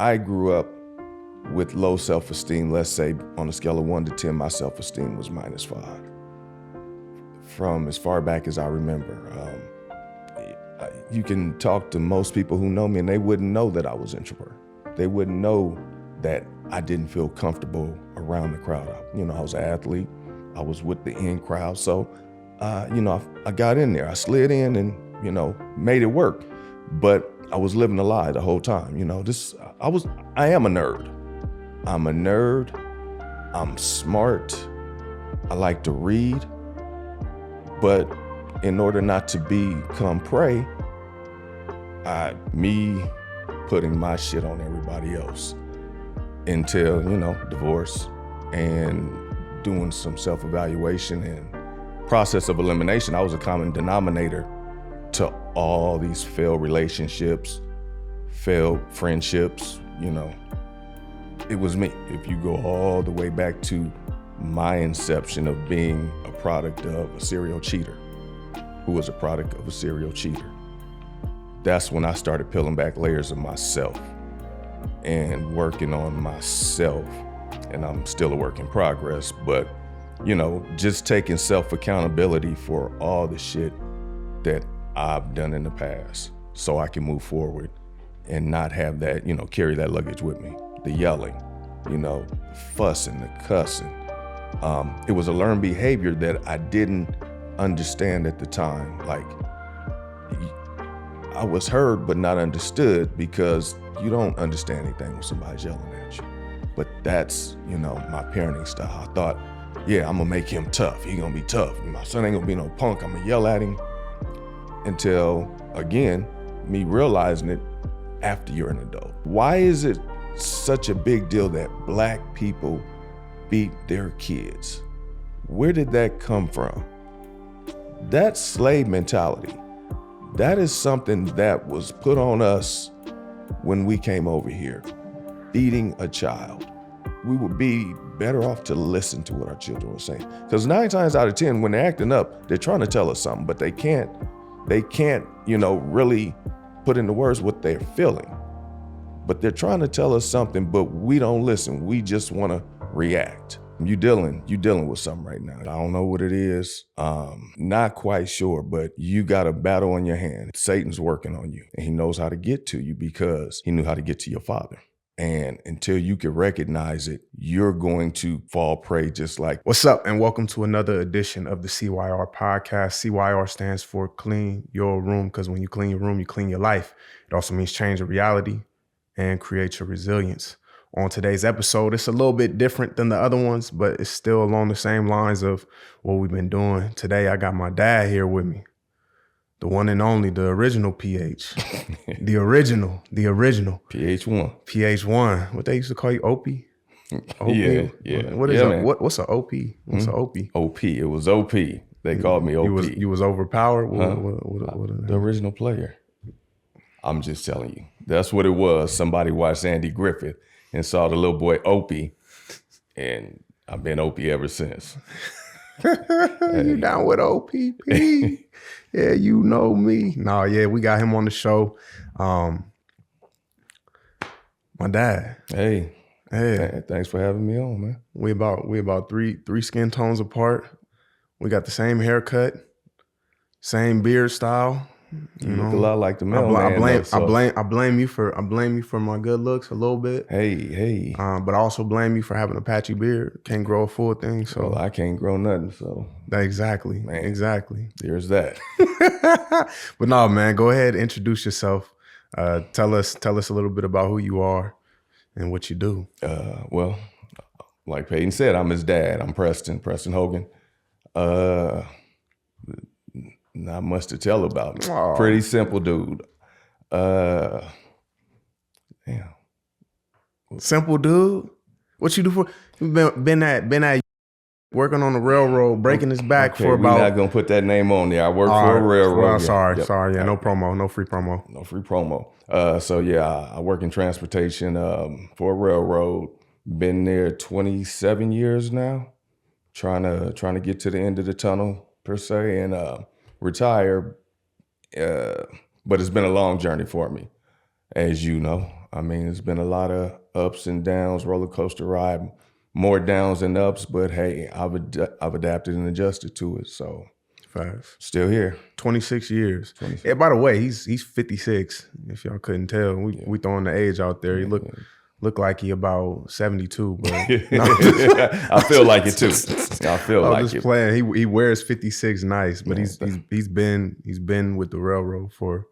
I grew up with low self-esteem. Let's say on a scale of 1 to 10, my self-esteem was -5. From as far back as I remember. You can talk to most people who know me and they wouldn't know that I was introvert. They wouldn't know that I didn't feel comfortable around the crowd. I was an athlete. I was with the in crowd. So, I got in there. I slid in and, made it work. But I was living a lie the whole time. I am a nerd. I'm a nerd. I'm smart. I like to read. But in order not to become prey, me putting my shit on everybody else until, divorce and doing some self-evaluation and process of elimination, I was a common denominator to all these failed relationships, failed friendships, It was me. If you go all the way back to my inception of being a product of a serial cheater, who was a product of a serial cheater, that's when I started peeling back layers of myself and working on myself. And I'm still a work in progress, but just taking self-accountability for all the shit that I've done in the past so I can move forward and not have that, carry that luggage with me. The yelling, the fussing, the cussing. It was a learned behavior that I didn't understand at the time. Like, I was heard but not understood because you don't understand anything when somebody's yelling at you. But that's, my parenting style. I thought, yeah, I'm gonna make him tough. He gonna be tough. My son ain't gonna be no punk. I'm gonna yell at him. Until, again, me realizing it after you're an adult. Why is it such a big deal that Black people beat their kids? Where did that come from? That's slave mentality. That is something that was put on us when we came over here. Beating a child. We would be better off to listen to what our children were saying. Because 9 times out of 10, when they're acting up, they're trying to tell us something, but they can't, really put into words what they're feeling. But they're trying to tell us something, but we don't listen. We just want to react. You dealing with something right now. I don't know what it is. Not quite sure, but you got a battle on your hand. Satan's working on you, and he knows how to get to you because he knew how to get to your father. And until you can recognize it, you're going to fall prey just like. What's up, and welcome to another edition of the CYR Podcast. CYR stands for Clean Your Room, because when you clean your room, you clean your life. It also means change your reality and create your resilience. On today's episode, it's a little bit different than the other ones, but it's still along the same lines of what we've been doing. Today, I got my dad here with me. The one and only, the original PH. the original. PH1. PH1. What they used to call you, OP? OP? Yeah. What is what's an OP? What's an OP? OP. It was OP. They called me OP. You was overpowered? The original player. I'm just telling you. That's what it was. Somebody watched Andy Griffith and saw the little boy Opie, and I've been Opie ever since. You down with OPP? Yeah, you know me. No, yeah, we got him on the show. My dad. Hey. Thanks for having me on, man. We about three skin tones apart. We got the same haircut, same beard style. You look a lot like the mailman. I blame you for my good looks a little bit. Hey. But I also blame you for having a patchy beard. Can't grow a full thing. So well, I can't grow nothing. So exactly. There's that. But no, man, go ahead, introduce yourself. Tell us a little bit about who you are and what you do. Well, like Payton said, I'm his dad. I'm Preston Hogan. Not much to tell about me. Aww. Pretty simple dude. Simple dude? What you do for? You been at working on the railroad, breaking his back for about. We're not gonna put that name on there. I work for a railroad. Well, sorry. Yeah, no promo, no free promo. No free promo. I work in transportation for a railroad. Been there 27 years now. Trying to get to the end of the tunnel per se and retire. But it's been a long journey for me. as you know. I mean, it's been a lot of ups and downs, roller coaster ride, more downs than ups. But hey, I've adapted and adjusted to it. So Fast. still here. 26 years. 26. Yeah, by the way, he's 56. If y'all couldn't tell, we throwing the age out there. He look like he about 72, but no. I feel like it too. I feel like just it. playing. He wears 56 nice, but he's been with the railroad for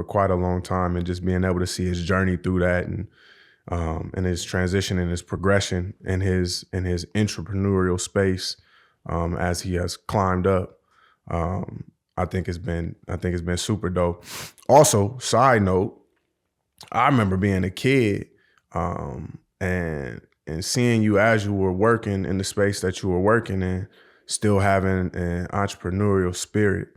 quite a long time, and just being able to see his journey through that, and his transition and his progression and his entrepreneurial space as he has climbed up. I think it's been super dope. Also, side note, I remember being a kid and seeing you as you were working in the space that you were working in, still having an entrepreneurial spirit,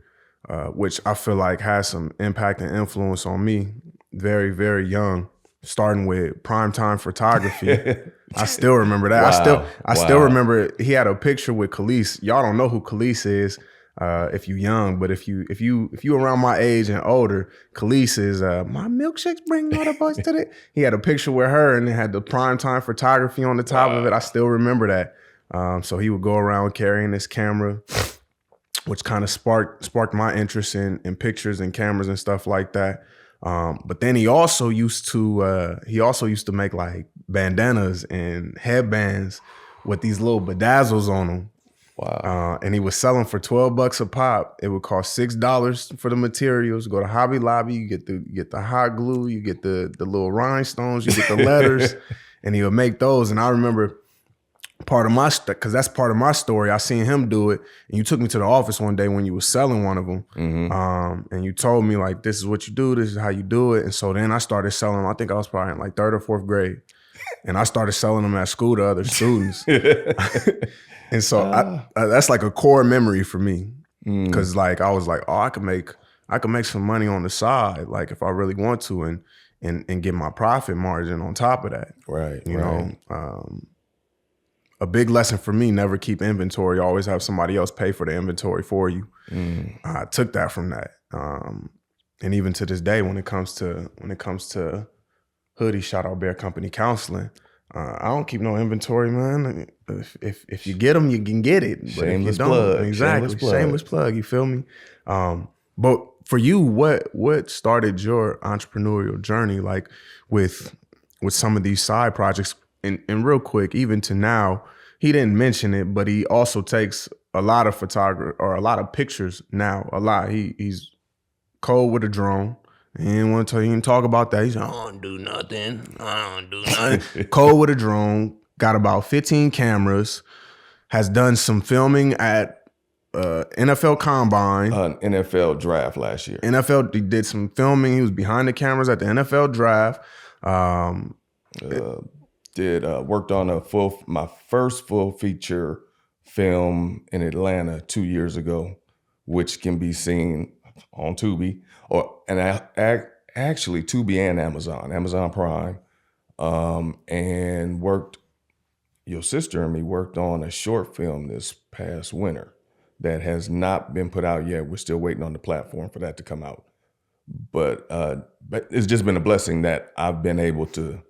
which I feel like has some impact and influence on me very, very young, starting with primetime photography. I still remember that. Wow. I still remember he had a picture with Khalees. Y'all don't know who Khalees is if you young, but if you around my age and older, Khalees is my milkshakes bring all the boys to the. He had a picture with her and it had the primetime photography on the top of it. I still remember that. So he would go around carrying this camera, which kind of sparked my interest in pictures and cameras and stuff like that. But then he also used to make like bandanas and headbands with these little bedazzles on them. Wow. And he was selling for $12 a pop. It would cost $6 for the materials. Go to Hobby Lobby, you get the hot glue, you get the little rhinestones, you get the letters, and he would make those. And I remember because that's part of my story. I seen him do it, and you took me to the office one day when you were selling one of them, and you told me like, "This is what you do. This is how you do it." And so then I started selling them. I think I was probably in like 3rd or 4th grade, and I started selling them at school to other students. And so that's like a core memory for me, because like I was like, oh, I could make some money on the side, like if I really want to, and get my profit margin on top of that. Right. You know. A big lesson for me: never keep inventory. Always have somebody else pay for the inventory for you. I took that from that, and even to this day, when it comes to hoodies, shout out Bear Company Counseling. I don't keep no inventory, man. If you get them, you can get it. But Shameless if you don't, plug. exactly, shameless plug. You feel me? But for you, what started your entrepreneurial journey, like with some of these side projects? And real quick, even to now, he didn't mention it, but he also takes a lot of photography or a lot of pictures now. A lot. He's cold with a drone. He didn't want to tell you and talk about that. He's like, I don't do nothing. Cold with a drone. Got about 15 cameras. Has done some filming at NFL Combine. NFL draft last year. He did some filming. He was behind the cameras at the NFL draft. Worked on my first full feature film in Atlanta 2 years ago, which can be seen on Tubi actually Tubi and Amazon Prime. And your sister and me worked on a short film this past winter that has not been put out yet. We're still waiting on the platform for that to come out. But it's just been a blessing that I've been able to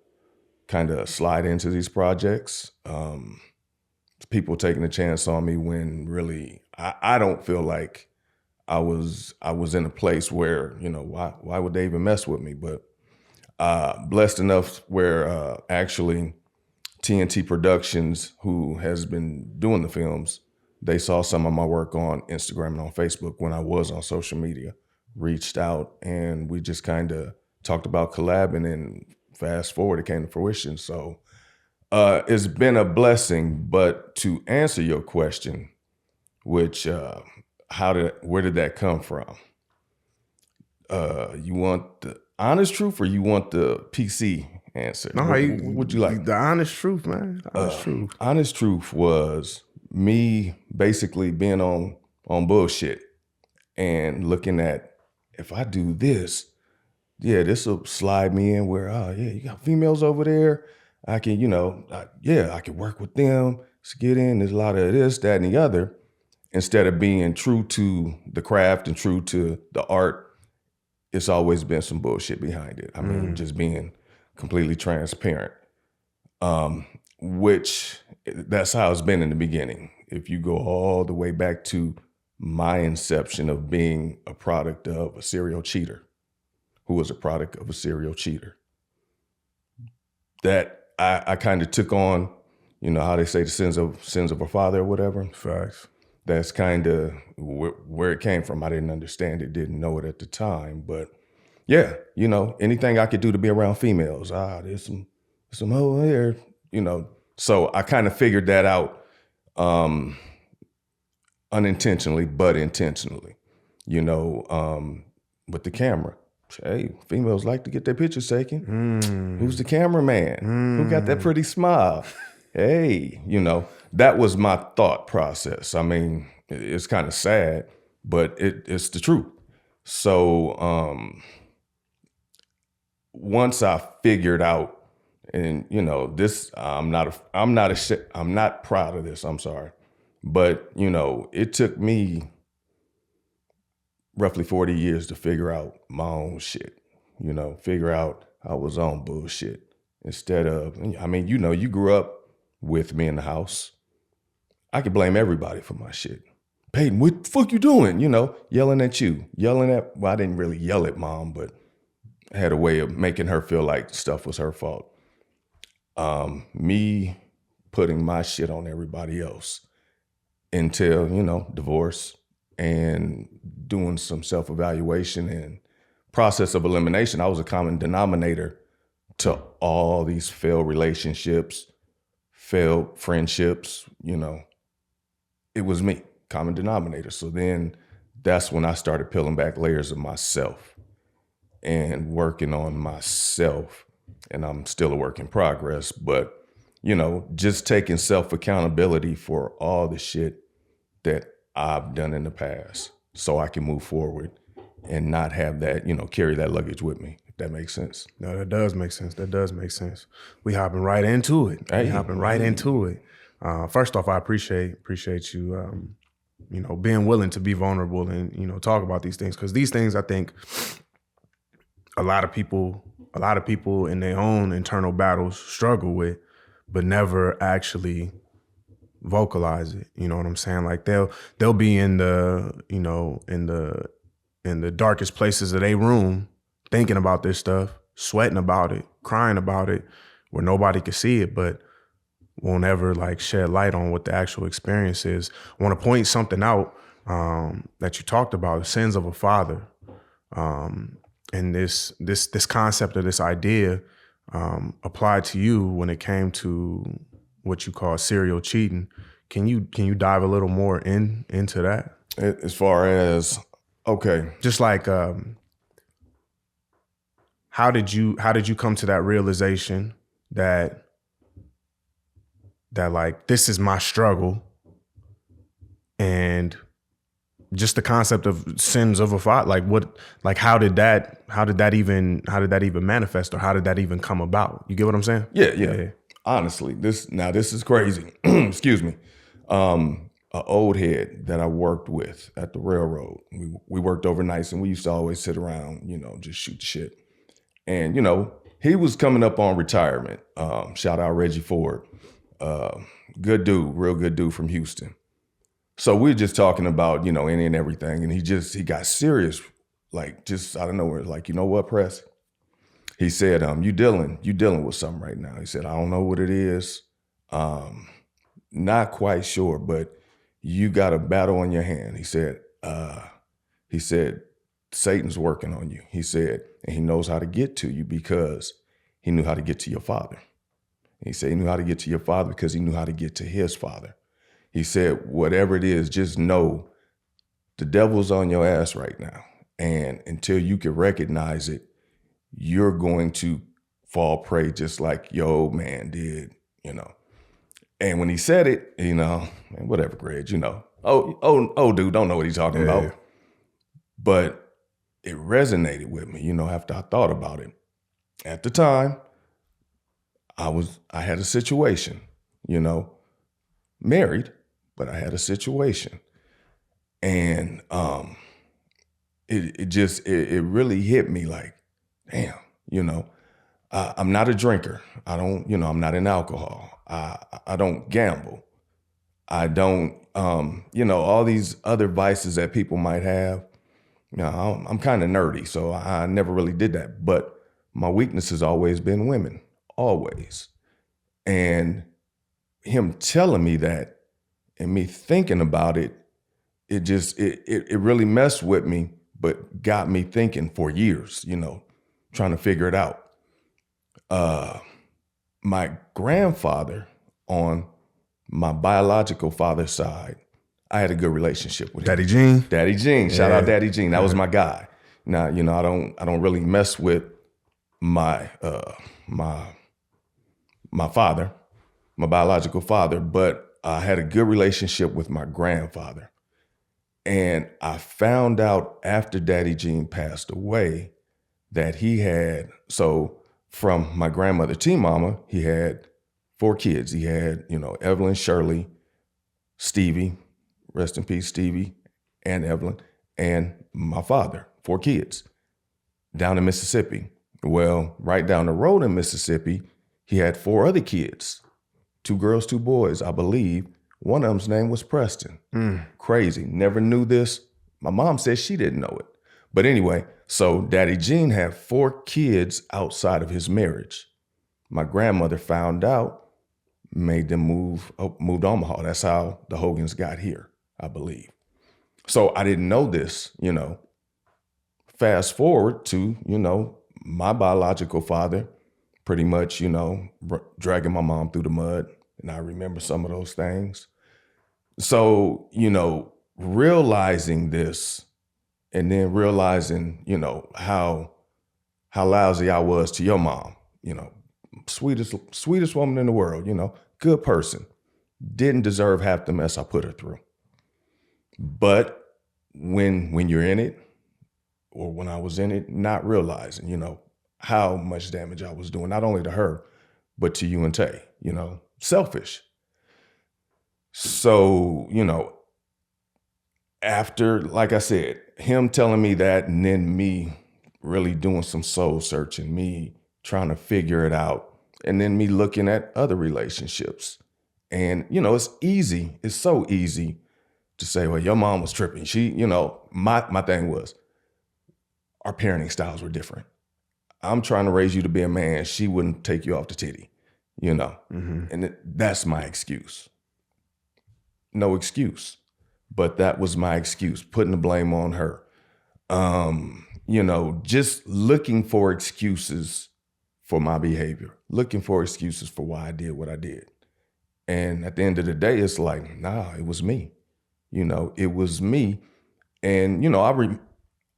kind of slide into these projects. People taking a chance on me when really I don't feel like I was in a place where, you know, why would they even mess with me? But blessed enough where actually TNT Productions, who has been doing the films, they saw some of my work on Instagram and on Facebook when I was on social media, reached out, and we just kind of talked about collabing, and fast forward, it came to fruition. So it's been a blessing. But to answer your question, which where did that come from? You want the honest truth or you want the PC answer? No, what would you like? The honest truth, man. Truth. Honest truth was me basically being on bullshit and looking at, if I do this, yeah, this will slide me in where, you got females over there. I can, I can work with them. Let's get in. There's a lot of this, that, and the other. Instead of being true to the craft and true to the art it's always been some bullshit behind it. I mean, just being completely transparent, which that's how it's been in the beginning. If you go all the way back to my inception of being a product of a serial cheater, who was a product of a serial cheater, that I kind of took on, how they say the sins of a father or whatever. Facts. That's kind of where it came from. I didn't understand it, didn't know it at the time, but yeah, anything I could do to be around females. There's some hoe here, So I kind of figured that out unintentionally, but intentionally, with the camera. Hey, females like to get their pictures taken. Who's the cameraman? Who got that pretty smile? Hey, that was my thought process. I mean, it's kind of sad, but it's the truth. So once I figured out, and this, I'm not proud of this. I'm sorry, but it took me roughly 40 years to figure out my own shit. Figure out I was on bullshit instead of. I mean, you grew up with me in the house. I could blame everybody for my shit. Payton, what the fuck you doing? Yelling at you. Well, I didn't really yell at mom, but I had a way of making her feel like stuff was her fault. Me putting my shit on everybody else until, divorce and doing some self-evaluation and process of elimination. I was a common denominator to all these failed relationships, failed friendships, it was me, common denominator. So then that's when I started peeling back layers of myself and working on myself. And I'm still a work in progress, but, just taking self-accountability for all the shit that I've done in the past so I can move forward and not have that, carry that luggage with me. If that makes sense. No, that does make sense. We hopping right into it. First off, I appreciate you, being willing to be vulnerable and, talk about these things. Because these things, I think, a lot of people in their own internal battles struggle with, but never actually vocalize it. You know what I'm saying? Like they'll be in the, in the darkest places of their room, thinking about this stuff, sweating about it, crying about it, where nobody can see it, but won't ever shed light on what the actual experience is. I want to point something out that you talked about, the sins of a father, and this concept of this idea applied to you when it came to what you call serial cheating. Can you dive a little more into that? As far as okay, just how did you come to that realization that this is my struggle, and just the concept of sins of a father, how did that even manifest, or how did that even come about? You get what I'm saying? Yeah. Honestly, this is crazy. Excuse me. An old head that I worked with at the railroad. We worked overnights, and we used to always sit around, just shoot the shit. And he was coming up on retirement. Shout out Reggie Ford. Good dude, real good dude from Houston. So we were just talking about, any and everything. And he got serious, just out of nowhere. You know what, Press? He said, you dealing with something right now. He said, I don't know what it is. Not quite sure, but you got a battle on your hand. He said, Satan's working on you. He said, and he knows how to get to you because he knew how to get to your father. And he said he knew how to get to your father because he knew how to get to his father. He said, whatever it is, just know the devil's on your ass right now. And until you can recognize it, you're going to fall prey just like your old man did, And when he said it, man, whatever, Greg, oh, dude, don't know what he's talking about. But it resonated with me, after I thought about it. At the time, I had a situation, married, but I had a situation. And it really hit me like, damn, I'm not a drinker. I don't, I'm not in alcohol. I don't gamble. I don't, all these other vices that people might have. I'm kind of nerdy, so I never really did that. But my weakness has always been women, always. And him telling me that and me thinking about it, it really messed with me, but got me thinking for years, trying to figure it out. My grandfather on my biological father's side, I had a good relationship with him. Daddy Gene? Daddy Gene. Shout out Daddy Gene. That was my guy. Now, I don't really mess with my father, my biological father, but I had a good relationship with my grandfather. And I found out after Daddy Gene passed away that he had, so from my grandmother T Mama, he had 4 kids. He had, Evelyn, Shirley, Stevie, rest in peace, Stevie and Evelyn, and my father, 4 kids down in Mississippi. Well, right down the road in Mississippi, he had 4 other kids, 2 girls, 2 boys, I believe. One of them's name was Preston. Crazy. Never knew this. My mom said she didn't know it. But anyway, so Daddy Gene had 4 kids outside of his marriage. My grandmother found out, made them moved to Omaha. That's how the Hogans got here, I believe. So I didn't know this, Fast forward to, my biological father pretty much, dragging my mom through the mud. And I remember some of those things. So, realizing this and then realizing, how lousy I was to your mom, sweetest woman in the world, good person, didn't deserve half the mess I put her through. But when you're in it, or when I was in it, not realizing, how much damage I was doing, not only to her, but to you and Tay, selfish. So, after, like I said, him telling me that and then me really doing some soul searching, me trying to figure it out, and then me looking at other relationships. And, it's so easy to say, well, your mom was tripping. She, my thing was, our parenting styles were different. I'm trying to raise you to be a man. She wouldn't take you off the titty, and that's my excuse. No excuse, but that was my excuse, putting the blame on her. Just looking for excuses for my behavior, looking for excuses for why I did what I did. And at the end of the day, it's like, nah, it was me. It was me. And,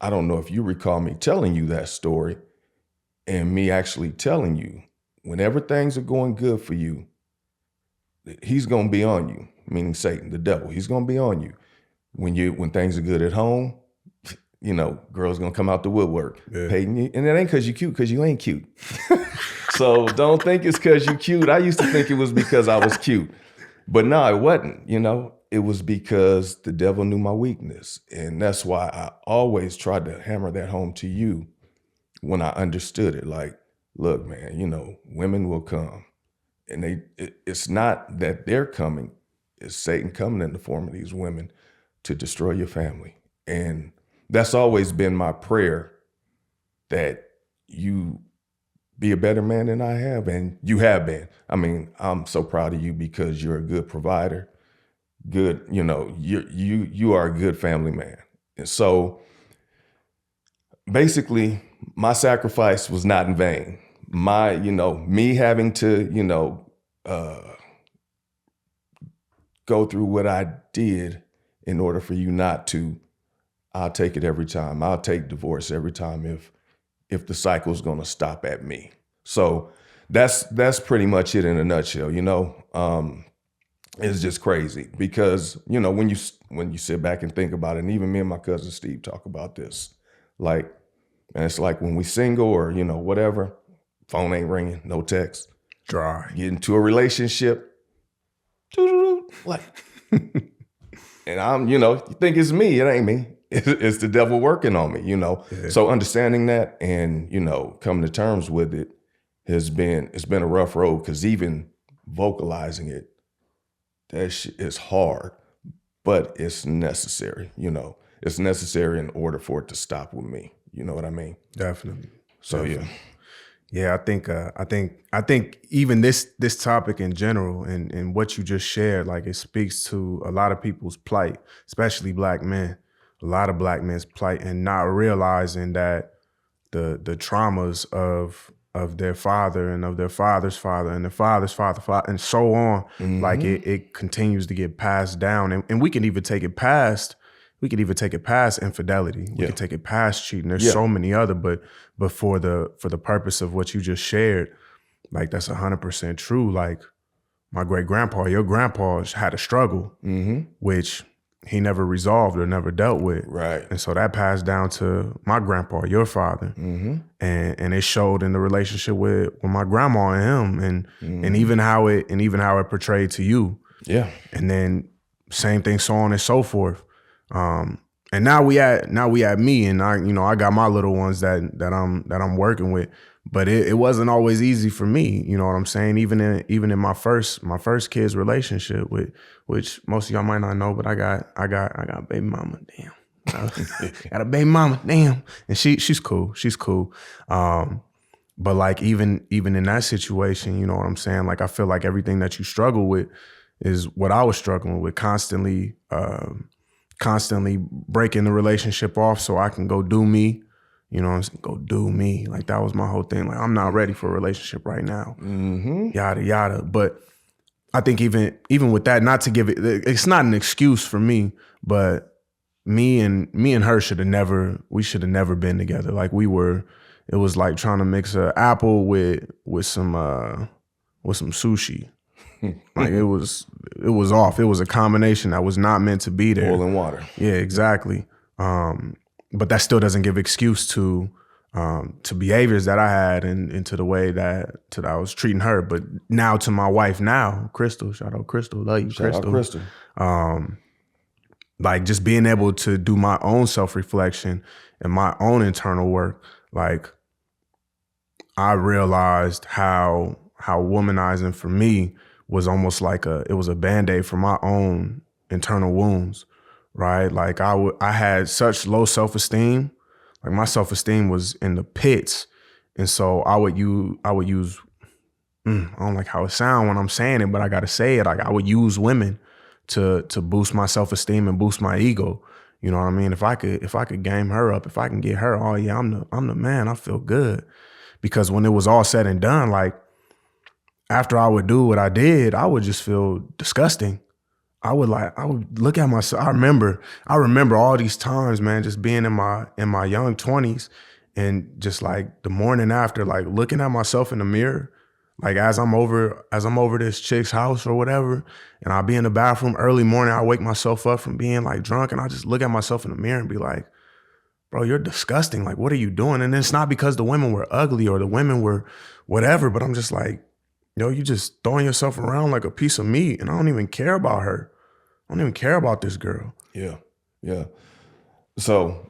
I don't know if you recall me telling you that story and me actually telling you, whenever things are going good for you, he's going to be on you, meaning Satan, the devil. He's going to be on you. When things are good at home, girls going to come out the woodwork. Yeah. Payton, and it ain't because you cute, because you ain't cute. So don't think it's because you cute. I used to think it was because I was cute. But no, it wasn't, It was because the devil knew my weakness. And that's why I always tried to hammer that home to you when I understood it. Like, look, man, women will come. And it's not that they're coming. It's Satan coming in the form of these women to destroy your family. And that's always been my prayer, that you be a better man than I have. And you have been. I mean, I'm so proud of you because you're a good provider. Good, you are a good family man. And so basically my sacrifice was not in vain. My, me having to, go through what I did in order for you not to, I'll take it every time. I'll take divorce every time if the cycle's gonna stop at me. So that's pretty much it in a nutshell, It's just crazy because, when you sit back and think about it, and even me and my cousin Steve talk about this, like, and it's like when we single or, whatever, phone ain't ringing, no text. Dry. Get into a relationship, like, and I'm, you think it's me, it ain't me. it's the devil working on me, you know. Yeah. So understanding that and, you know, coming to terms with it it's been a rough road, because even vocalizing it, that shit is hard, but it's necessary, you know. It's necessary in order for it to stop with me. You know what I mean? Definitely. So Definitely. Yeah, I think even this topic in general and what you just shared, like it speaks to a lot of people's plight, especially Black men. A lot of Black men's plight, and not realizing that the traumas of their father and of their father's father and their father's father and so on, like it continues to get passed down, and we can even take it past. We could even take it past infidelity. We could take it past cheating. There's so many other, but for the purpose of what you just shared, like that's 100% true. Like my great grandpa, your grandpa had a struggle, which he never resolved or never dealt with. Right. And so that passed down to my grandpa, your father. And it showed in the relationship with my grandma and him, and even how it portrayed to you. Yeah. And then same thing, so on and so forth. And now we at me, and I got my little ones that I'm working with, but it wasn't always easy for me. You know what I'm saying? Even in my first kid's relationship, which most of y'all might not know, but I got a baby mama. Damn, got a baby mama. Damn, and she's cool. She's cool. But like even in that situation, you know what I'm saying? Like I feel like everything that you struggle with is what I was struggling with, constantly breaking the relationship off so I can go do me, you know what I'm saying? Go do me. Like that was my whole thing. Like I'm not ready for a relationship right now. Yada, yada. But I think even with that, not to give it's not an excuse for me, but me and her should have never been together. Like it was like trying to mix an apple with some sushi. Like it was off. It was a combination that was not meant to be there. Oil and water. Yeah, exactly. But that still doesn't give excuse to behaviors that I had and to the way that I was treating her. But now to my wife now, Crystal, shout out Crystal, love you, Crystal. Shout out Crystal. Like just being able to do my own self-reflection and my own internal work, like I realized how womanizing for me was almost like it was a Band-Aid for my own internal wounds, right? Like I had such low self-esteem, like my self-esteem was in the pits. And so I would use, I don't like how it sounds when I'm saying it, but I gotta say it. Like I would use women to boost my self-esteem and boost my ego. You know what I mean? If I could game her up, if I can get her, oh yeah, I'm the man, I feel good. Because when it was all said and done, like, after I would do what I did, I would just feel disgusting. I would look at myself. I remember all these times, man, just being in my young 20s and just like the morning after, like looking at myself in the mirror, like as I'm over this chick's house or whatever, and I'll be in the bathroom early morning, I wake myself up from being like drunk, and I just look at myself in the mirror and be like, bro, you're disgusting. Like, what are you doing? And it's not because the women were ugly or the women were whatever, but I'm just like, yo, you just throwing yourself around like a piece of meat, and I don't even care about her. I don't even care about this girl. Yeah, yeah. So,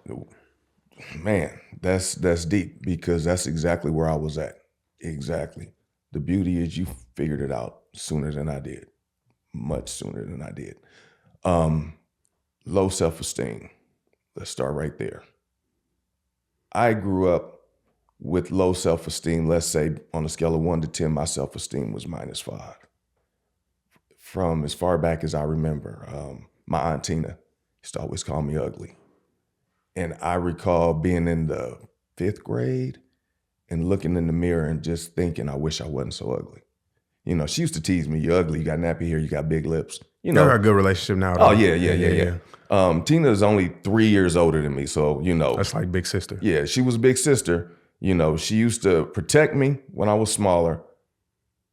man, that's deep, because that's exactly where I was at. Exactly. The beauty is you figured it out sooner than I did, much sooner than I did. Low self-esteem. Let's start right there. I grew up with low self-esteem. Let's say on a scale of 1 to 10, my self-esteem was -5. From as far back as I remember, my Aunt Tina used to always call me ugly. And I recall being in the 5th grade and looking in the mirror and just thinking, I wish I wasn't so ugly. You know, she used to tease me, you're ugly, you got nappy hair, you got big lips. You know, you got a good relationship now. Oh, yeah. Tina is only 3 years older than me, so, you know. That's like big sister. Yeah, she was big sister. You know, she used to protect me when I was smaller,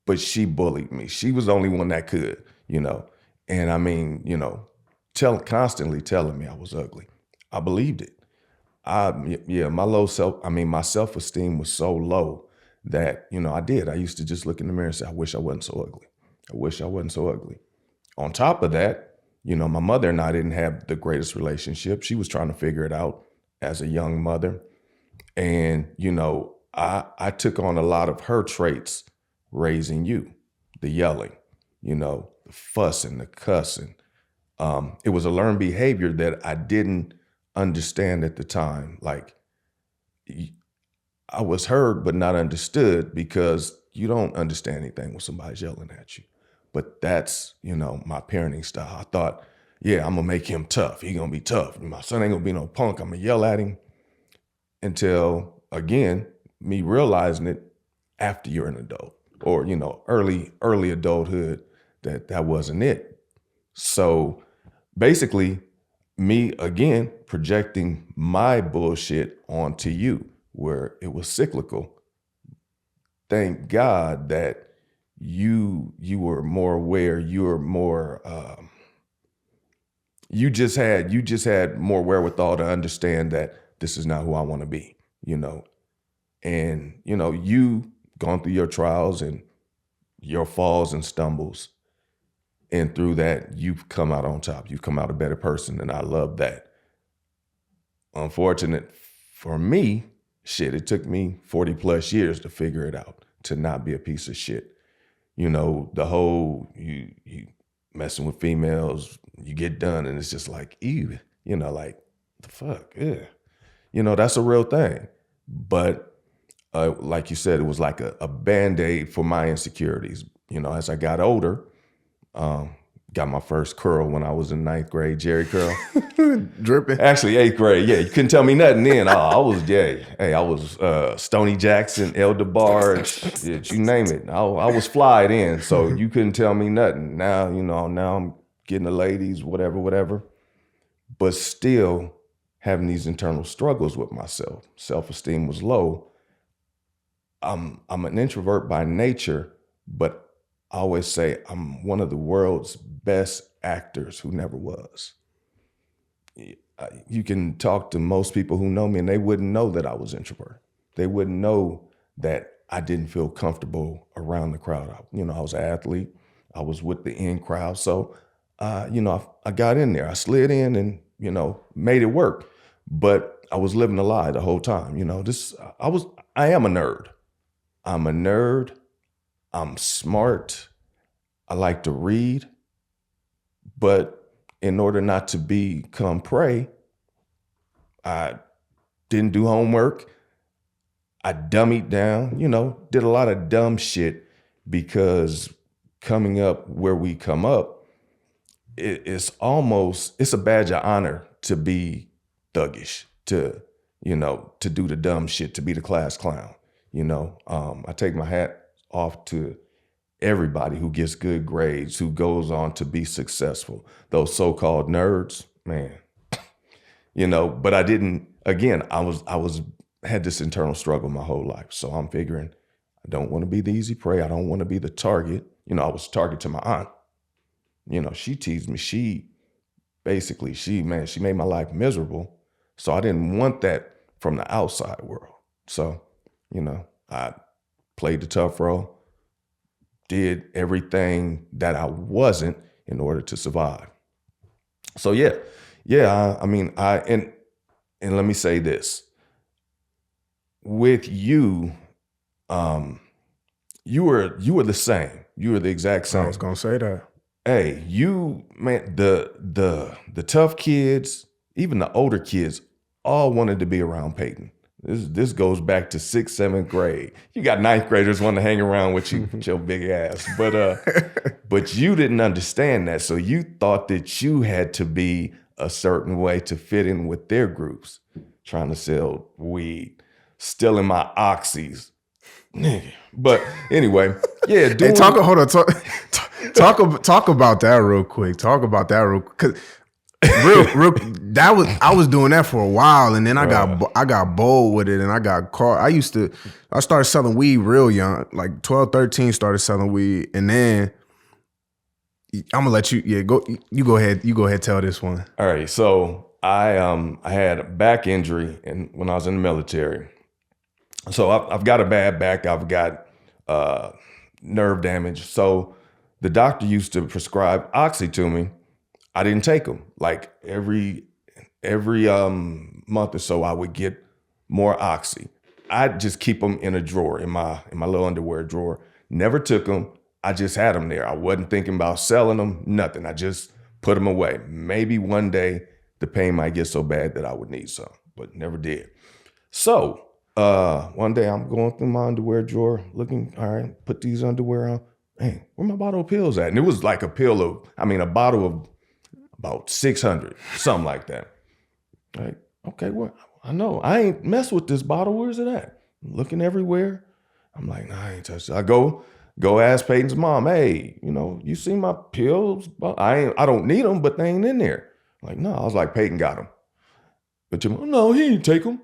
but she bullied me. She was the only one that could, you know. And I mean, you know, constantly telling me I was ugly. I believed it. My self-esteem was so low that, you know, I used to just look in the mirror and say, I wish I wasn't so ugly. I wish I wasn't so ugly. On top of that, My mother and I didn't have the greatest relationship. She was trying to figure it out as a young mother. And, I took on a lot of her traits raising you, the yelling, the fussing, the cussing. It was a learned behavior that I didn't understand at the time. Like, I was heard but not understood, because you don't understand anything when somebody's yelling at you. But that's, my parenting style. I thought, yeah, I'm gonna make him tough. He gonna be tough. My son ain't gonna be no punk. I'm gonna yell at him. Until, again, me realizing it after you're an adult, or, early adulthood, that wasn't it. So basically, me, again, projecting my bullshit onto you, where it was cyclical. Thank God that you were more aware. You were more. You just had more wherewithal to understand that this is not who I want to be. And you gone through your trials and your falls and stumbles, and through that you've come out on top. You've come out a better person, and I love that. Unfortunate for me, it took me 40 plus years to figure it out, to not be a piece of shit. The whole, you messing with females, you get done and it's just like, ew, like, the fuck, yeah. That's a real thing. But like you said, it was like a Band-Aid for my insecurities. As I got older, got my first curl when I was in 9th grade, Jerry curl. Dripping. Actually, 8th grade, yeah. You couldn't tell me nothing then. I was Stony Jackson, El DeBarge, you name it. I was fly then, so you couldn't tell me nothing. Now, now I'm getting the ladies, whatever. But still having these internal struggles with myself. Self-esteem was low. I'm an introvert by nature, but I always say I'm one of the world's best actors who never was. You can talk to most people who know me and they wouldn't know that I was introvert. They wouldn't know that I didn't feel comfortable around the crowd. I was an athlete. I was with the in crowd. So, I got in there. I slid in and, made it work. But I was living a lie the whole time. I am a nerd. I'm a nerd. I'm smart. I like to read. But in order not to become prey, I didn't do homework. I dummied down, did a lot of dumb shit, because coming up where we come up, it's a badge of honor to be thuggish, to do the dumb shit, to be the class clown. I take my hat off to everybody who gets good grades, who goes on to be successful. Those so-called nerds, man, but I didn't, again, I had this internal struggle my whole life. So I'm figuring I don't want to be the easy prey. I don't want to be the target. I was target to my aunt. She teased me. She made my life miserable. So I didn't want that from the outside world. So, I played the tough role, did everything that I wasn't in order to survive. So and let me say this. With you, you were the same. You were the exact same. I was gonna say that. Hey, you, man, the tough kids, even the older kids, all wanted to be around Payton. This goes back to 6th, 7th grade. You got 9th graders wanting to hang around with you, with your big ass. But you didn't understand that. So you thought that you had to be a certain way to fit in with their groups. Trying to sell weed, stealing my oxys. Nigga. But anyway, yeah. Hey, talk about that real quick. Talk about that real quick. I was doing that for a while, and then I got bold with it, and I got caught. I started selling weed real young, like 12, 13, started selling weed, and then I'm gonna let you go ahead tell this one. All right, so I had a back injury when I was in the military. So I've got a bad back. I've got nerve damage. So the doctor used to prescribe oxy to me. I didn't take them. Like every month or so, I would get more Oxy. I'd just keep them in a drawer, in my little underwear drawer. Never took them. I just had them there. I wasn't thinking about selling them, nothing. I just put them away. Maybe one day the pain might get so bad that I would need some, but never did. So one day I'm going through my underwear drawer, looking, all right, put these underwear on. Man, where my bottle of pills at? And it was like a bottle of about 600, something like that. Like, okay, what? I know. I ain't mess with this bottle. Where's it at? I'm looking everywhere. I'm like, nah, I ain't touched it. I go ask Payton's mom, hey, you see my pills? I don't need them, but they ain't in there. Like, no. I was like, Payton got them. But your mom, no, he didn't take them.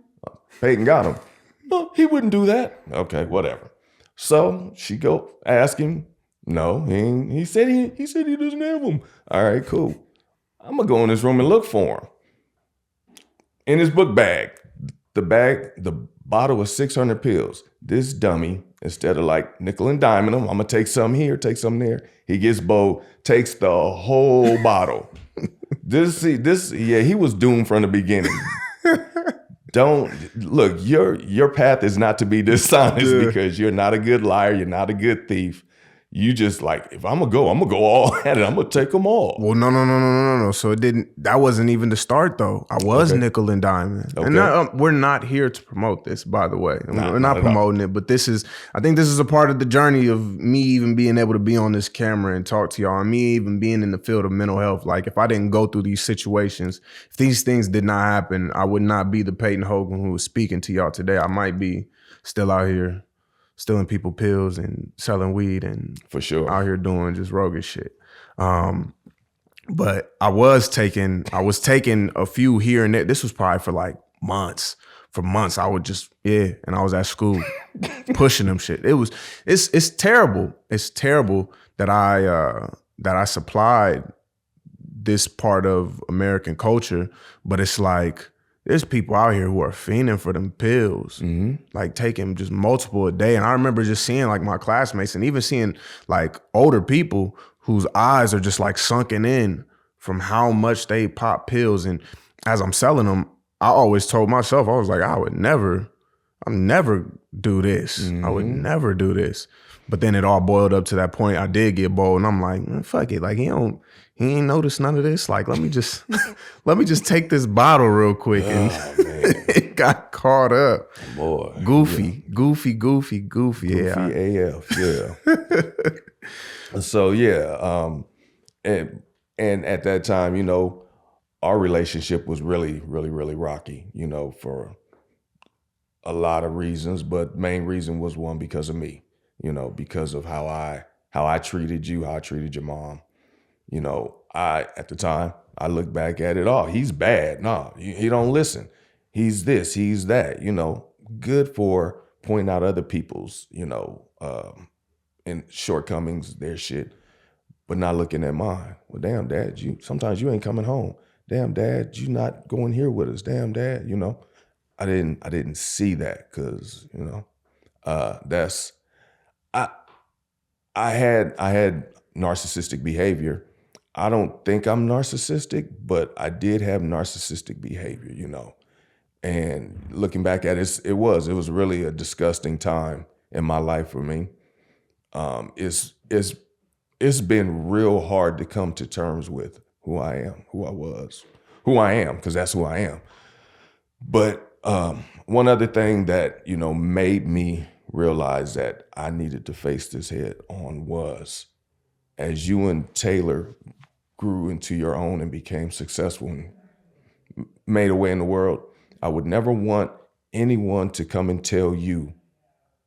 Payton got them. No, he wouldn't do that. Okay, whatever. So she go ask him. No, he ain't. He said he doesn't have them. All right, cool. I'm gonna go in this room and look for him. In his book bag, the bottle of 600 pills. This dummy, instead of like nickel and diming them, I'm gonna take some here, take some there. He gets bold, takes the whole bottle. He was doomed from the beginning. Don't look, your path is not to be dishonest because you're not a good liar, you're not a good thief. You just like, if I'm gonna go all at it. I'm gonna take them all. Well, no. So that wasn't even the start though. I was nickel and diamond. Okay. And we're not here to promote this, by the way. We're not promoting it, but I think this is a part of the journey of me even being able to be on this camera and talk to y'all, and me even being in the field of mental health. Like if I didn't go through these situations, if these things did not happen, I would not be the Payton Hogan who was speaking to y'all today. I might be still out here stealing people pills and selling weed and for sure out here doing just roguish shit. But I was taking a few here and there. This was probably for like months. For months, I would just, and I was at school pushing them shit. It's terrible. It's terrible that I supplied this part of American culture, but it's like, there's people out here who are fiending for them pills, like taking just multiple a day. And I remember just seeing like my classmates and even seeing like older people whose eyes are just like sunken in from how much they pop pills. And as I'm selling them, I always told myself, I was like, I'll never do this. I would never do this. But then it all boiled up to that point. I did get bold and I'm like, fuck it. Like he ain't noticed none of this. Like, let me just take this bottle real quick. And it got caught up. Boy. Goofy. Goofy AF, yeah. So and at that time, our relationship was really, really, really rocky, for a lot of reasons, but main reason was one because of me, because of how I treated you, how I treated your mom. At the time, I look back at it, he's bad. No, he don't listen. He's this, he's that, good for pointing out other people's, and shortcomings, their shit, but not looking at mine. Well, damn, Dad, sometimes you ain't coming home. Damn, Dad, you not going here with us. Damn, Dad, I didn't see that because, I had narcissistic behavior. I don't think I'm narcissistic, but I did have narcissistic behavior, And looking back at it, it was really a disgusting time in my life for me. It's been real hard to come to terms with who I am, who I was, who I am, because that's who I am. But one other thing that, made me realize that I needed to face this head on was, as you and Taylor grew into your own and became successful and made a way in the world, I would never want anyone to come and tell you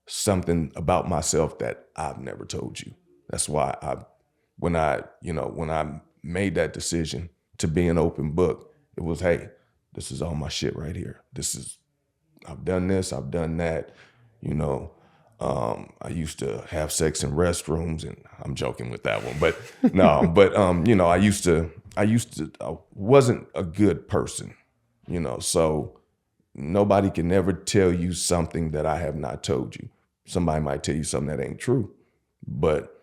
something about myself that I've never told you. That's why when I made that decision to be an open book, it was, hey, this is all my shit right here. I've done this, I've done that, I used to have sex in restrooms, and I'm joking with that one, but no, but I wasn't a good person, so nobody can never tell you something that I have not told you. Somebody might tell you something that ain't true, but,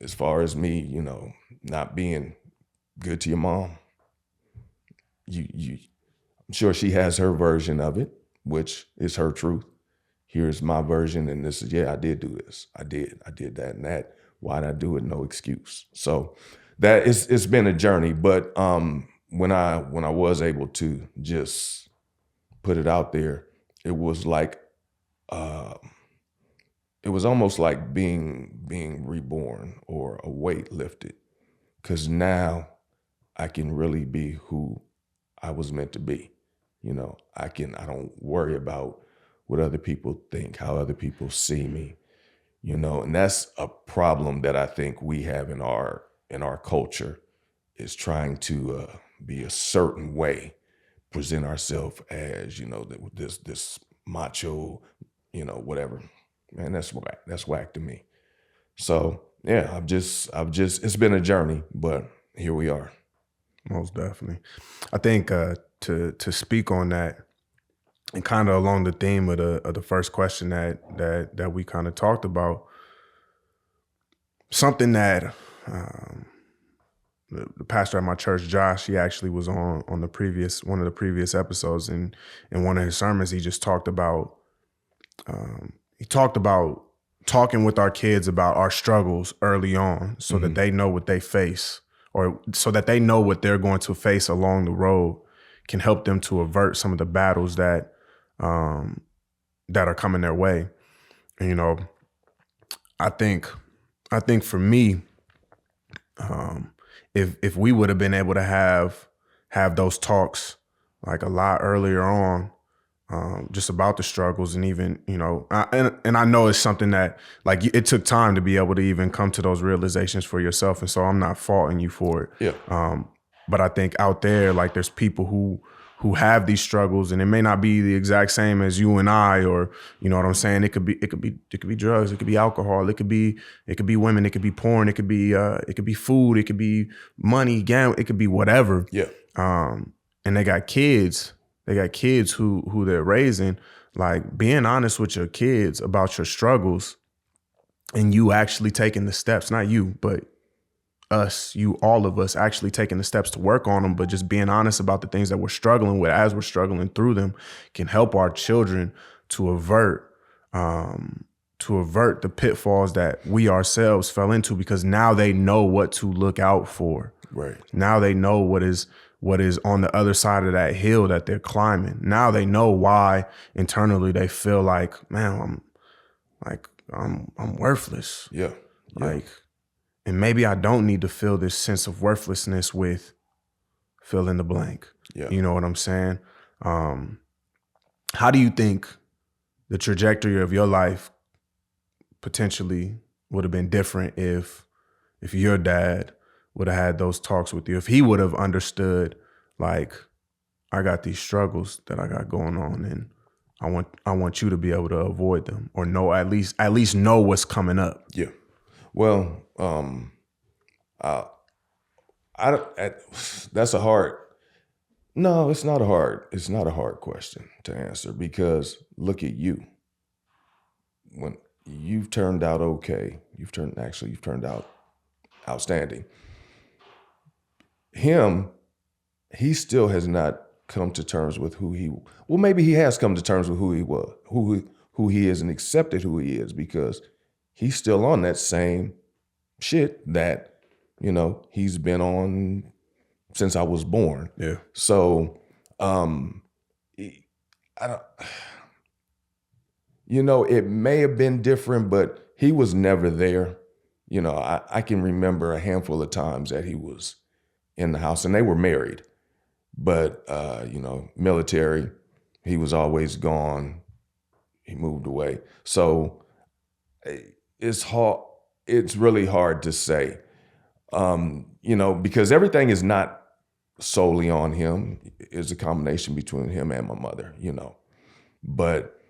as far as me, not being good to your mom. I'm sure she has her version of it, which is her truth. Here's my version, and this is, I did do this. I did that and that. Why'd I do it? No excuse. So that it's been a journey, but when I was able to just put it out there, it was like it was almost like being reborn or a weight lifted, because now I can really be who I was meant to be. I don't worry about what other people think, how other people see me, and that's a problem that I think we have in our culture, is trying to be a certain way, present ourselves as, this macho, whatever. Man, that's whack. That's whack to me. So yeah, I've just it's been a journey, but here we are. Most definitely. I think to speak on that, and kind of along the theme of the first question that we kind of talked about, something that the pastor at my church, Josh, he actually was on one of the previous episodes, and in one of his sermons, he just talked about talking with our kids about our struggles early on, so that they know what they face, or so that they know what they're going to face along the road, can help them to avert some of the battles that are coming their way. And, I think for me, if we would have been able to have those talks like a lot earlier on, just about the struggles, and even, and I know it's something that, like, it took time to be able to even come to those realizations for yourself. And so I'm not faulting you for it. Yeah. But I think out there, like, there's people who have these struggles, and it may not be the exact same as you and I, or, you know what I'm saying? It could be drugs, it could be alcohol, it could be women, it could be porn, it could be food, it could be money, gambling, it could be whatever. Yeah. And they got kids who they're raising. Like, being honest with your kids about your struggles, and you actually taking the steps, not you, but all of us actually taking the steps to work on them, but just being honest about the things that we're struggling with as we're struggling through them, can help our children to avert the pitfalls that we ourselves fell into, because now they know what to look out for. Right. Now they know what is on the other side of that hill that they're climbing. Now they know why internally they feel like, man, I'm worthless. Yeah. Like, and maybe I don't need to feel this sense of worthlessness with fill in the blank. Yeah. You know what I'm saying? How do you think the trajectory of your life potentially would have been different if your dad would have had those talks with you, if he would have understood, like, I got these struggles that I got going on, and I want you to be able to avoid them, or know, at least know what's coming up? Yeah. Well, that's a hard. No, it's not a hard question to answer, because look at you. When you've turned out okay, you've turned out outstanding. He still has not come to terms with maybe he has come to terms with who he was, who he is, and accepted who he is, because he's still on that same shit that, he's been on since I was born. Yeah. So, it may have been different, but he was never there. I can remember a handful of times that he was in the house, and they were married, but, military, he was always gone. He moved away. So it's hard. It's really hard to say, because everything is not solely on him. It's a combination between him and my mother, but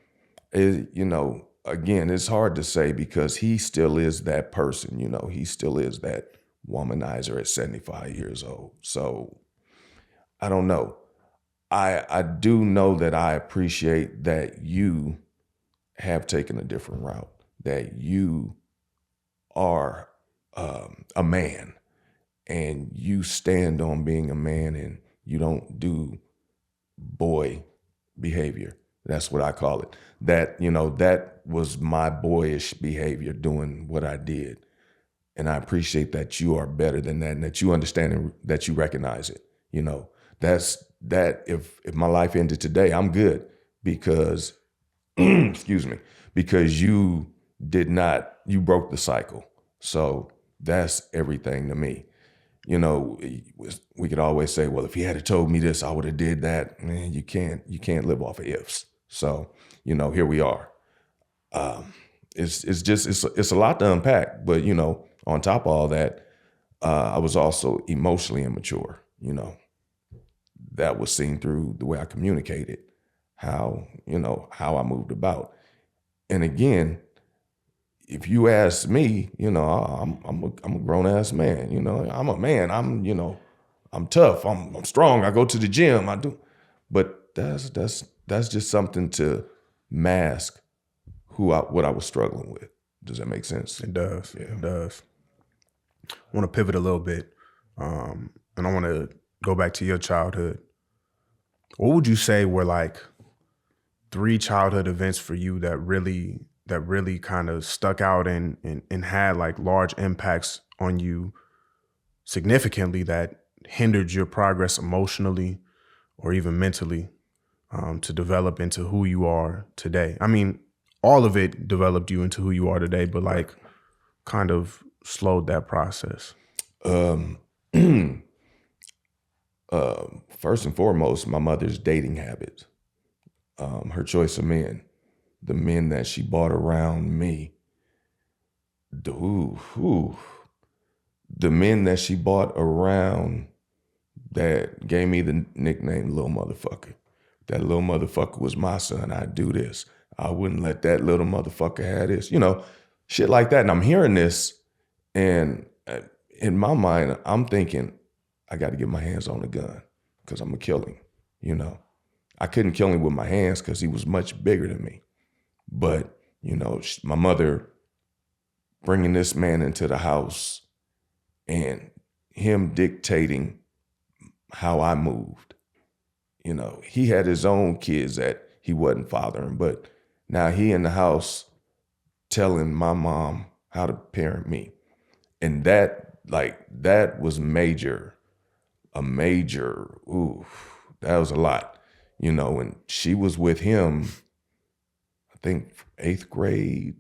again, it's hard to say, because he still is that person, he still is that womanizer at 75 years old. So I don't know. I do know that I appreciate that you have taken a different route, that you are a man, and you stand on being a man and you don't do boy behavior. That's what I call it. That, that was my boyish behavior, doing what I did. And I appreciate that you are better than that and that you understand and that you recognize it. That's that. If my life ended today, I'm good because, excuse me, because you broke the cycle. So that's everything to me. We could always say, well, if he had told me this, I would have did that. Man, you can't live off of ifs. So, here we are. It's a lot to unpack, but on top of all that, I was also emotionally immature. That was seen through the way I communicated, how I moved about. And again, if you ask me, I'm a grown ass man. I'm a man. I'm tough. I'm strong. I go to the gym. I do, but that's just something to mask what I was struggling with. Does that make sense? It does. Yeah. It does. I want to pivot a little bit, and I want to go back to your childhood. What would you say were like 3 childhood events for you that really kind of stuck out and had like large impacts on you significantly that hindered your progress emotionally or even mentally to develop into who you are today? I mean, all of it developed you into who you are today, but like kind of slowed that process. First and foremost, my mother's dating habits, her choice of men, the men that she brought around me, the men that she brought around that gave me the nickname Little Motherfucker. That little motherfucker was my son. I'd do this. I wouldn't let that little motherfucker have this. Shit like that. And I'm hearing this, and in my mind, I'm thinking, I got to get my hands on the gun because I'm going to kill him. I couldn't kill him with my hands because he was much bigger than me. But, my mother bringing this man into the house and him dictating how I moved. He had his own kids that he wasn't fathering, but now he in the house telling my mom how to parent me. And that was that was a lot, and she was with him, I think 8th grade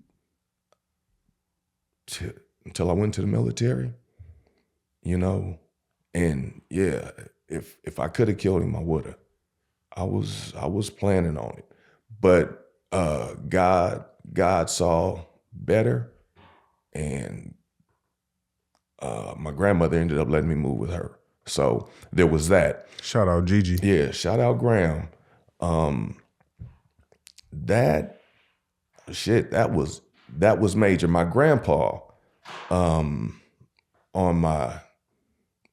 until I went to the military, and yeah, if I could have killed him, I would have. I was planning on it, but God saw better, and my grandmother ended up letting me move with her. So there was that. Shout out Gigi. Yeah, shout out Graham. That was major. My grandpa,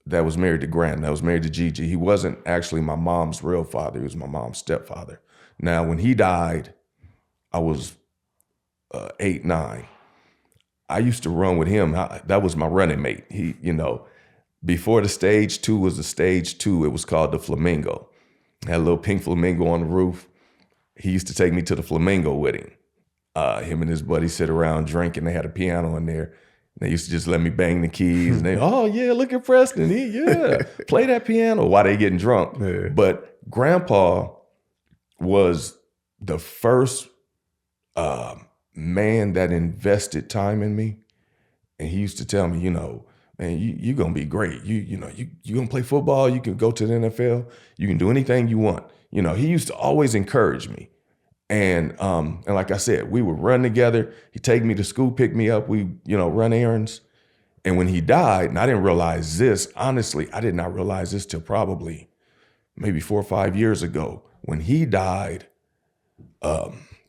that was married to Graham, that was married to Gigi. He wasn't actually my mom's real father. He was my mom's stepfather. Now, when he died, I was 8, 9. I used to run with him. That was my running mate. He, before the stage 2 was the stage 2, it was called the Flamingo. Had a little pink flamingo on the roof. He used to take me to the Flamingo with him. Him and his buddy sit around drinking. They had a piano in there. They used to just let me bang the keys. And they, oh yeah, look at Preston. Play that piano while they getting drunk. Yeah. But Grandpa was the first man that invested time in me. And he used to tell me, man, you're going to be great. You're going to play football. You can go to the NFL. You can do anything you want. He used to always encourage me. And like I said, we would run together. He'd take me to school, pick me up. We, run errands. And when he died, and I didn't realize this, honestly, I did not realize this till probably maybe 4 or 5 years ago. When he died,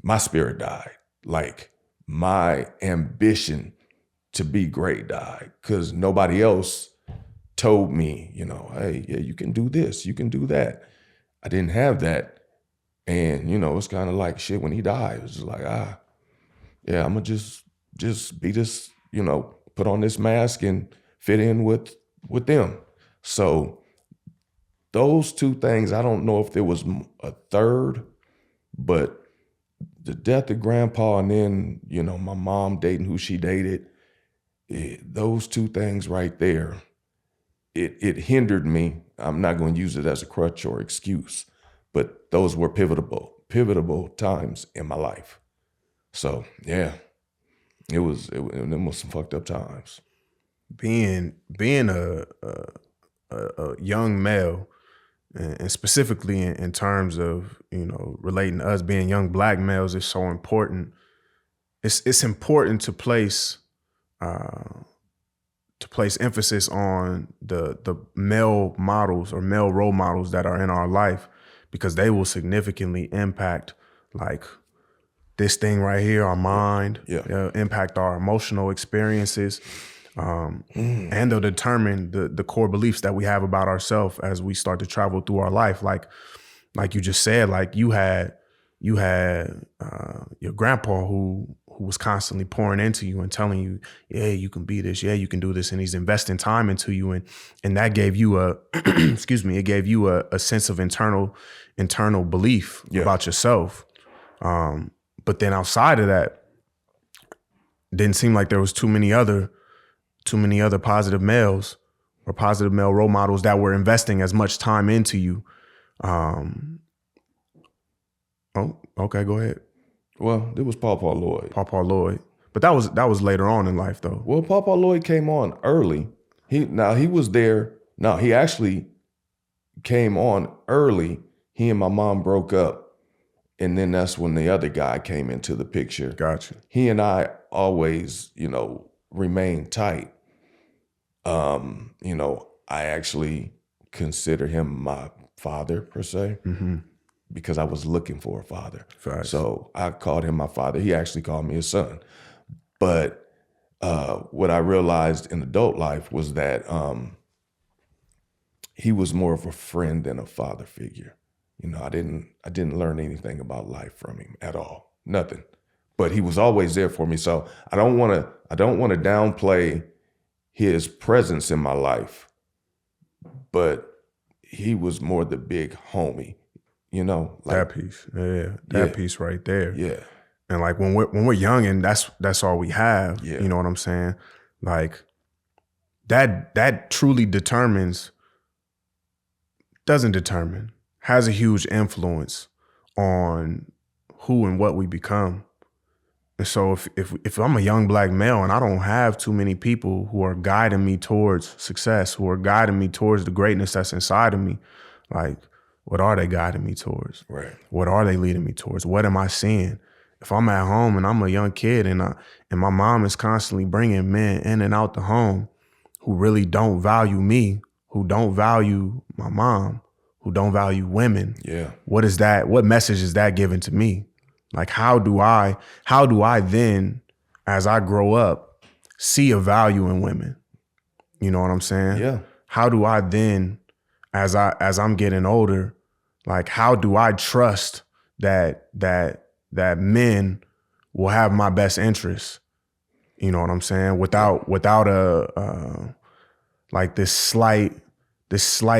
my spirit died. Like my ambition to be great died because nobody else told me, hey, yeah, you can do this, you can do that. I didn't have that. And, it's kind of like shit when he died. It was just like, yeah, I'm going to just be this, put on this mask and fit in with with them. So those two things, I don't know if there was a third, but the death of grandpa and then, my mom dating who she dated, those two things right there, it hindered me. I'm not going to use it as a crutch or excuse, but those were pivotal times in my life. So yeah, it was some fucked up times. Being a young male, and specifically in terms of, relating to us being young Black males, is so important. It's important to place emphasis on the male models or male role models that are in our life, because they will significantly impact, like, this thing right here, our mind, impact our emotional experiences, and they'll determine the core beliefs that we have about ourselves as we start to travel through our life. Like you just said, like you had your grandpa who was constantly pouring into you and telling you, yeah, you can be this, yeah, you can do this, and he's investing time into you, and that gave you it gave you a sense of internal belief about yourself. But then outside of that, it didn't seem like there was too many other positive males or positive male role models that were investing as much time into you. Okay, go ahead. Well, there was Pawpaw Lloyd. But that was later on in life, though. Well, Pawpaw Lloyd came on early. He was there. No, he actually came on early. He and my mom broke up. And then that's when the other guy came into the picture. Gotcha. He and I always, remained tight. I actually consider him my father, per se, because I was looking for a father. Facts. So I called him my father. He actually called me his son. But what I realized in adult life was that he was more of a friend than a father figure. I didn't learn anything about life from him at all. Nothing. But he was always there for me. So I don't want to downplay his presence in my life, but he was more the big homie, like that piece. Yeah. That piece right there. Yeah. And like when we're young and that's all we have, you know what I'm saying? Like that truly has a huge influence on who and what we become. And so if I'm a young Black male and I don't have too many people who are guiding me towards success, who are guiding me towards the greatness that's inside of me, like, what are they guiding me towards? Right. What are they leading me towards? What am I seeing? If I'm at home and I'm a young kid and my mom is constantly bringing men in and out the home who really don't value me, who don't value my mom, who don't value women. Yeah. What is that? What message is that given to me? Like, how do I then, as I grow up, see a value in women? You know what I'm saying? Yeah. How do I then, as I'm getting older, like, how do I trust that men will have my best interests? You know what I'm saying? Without a like this slight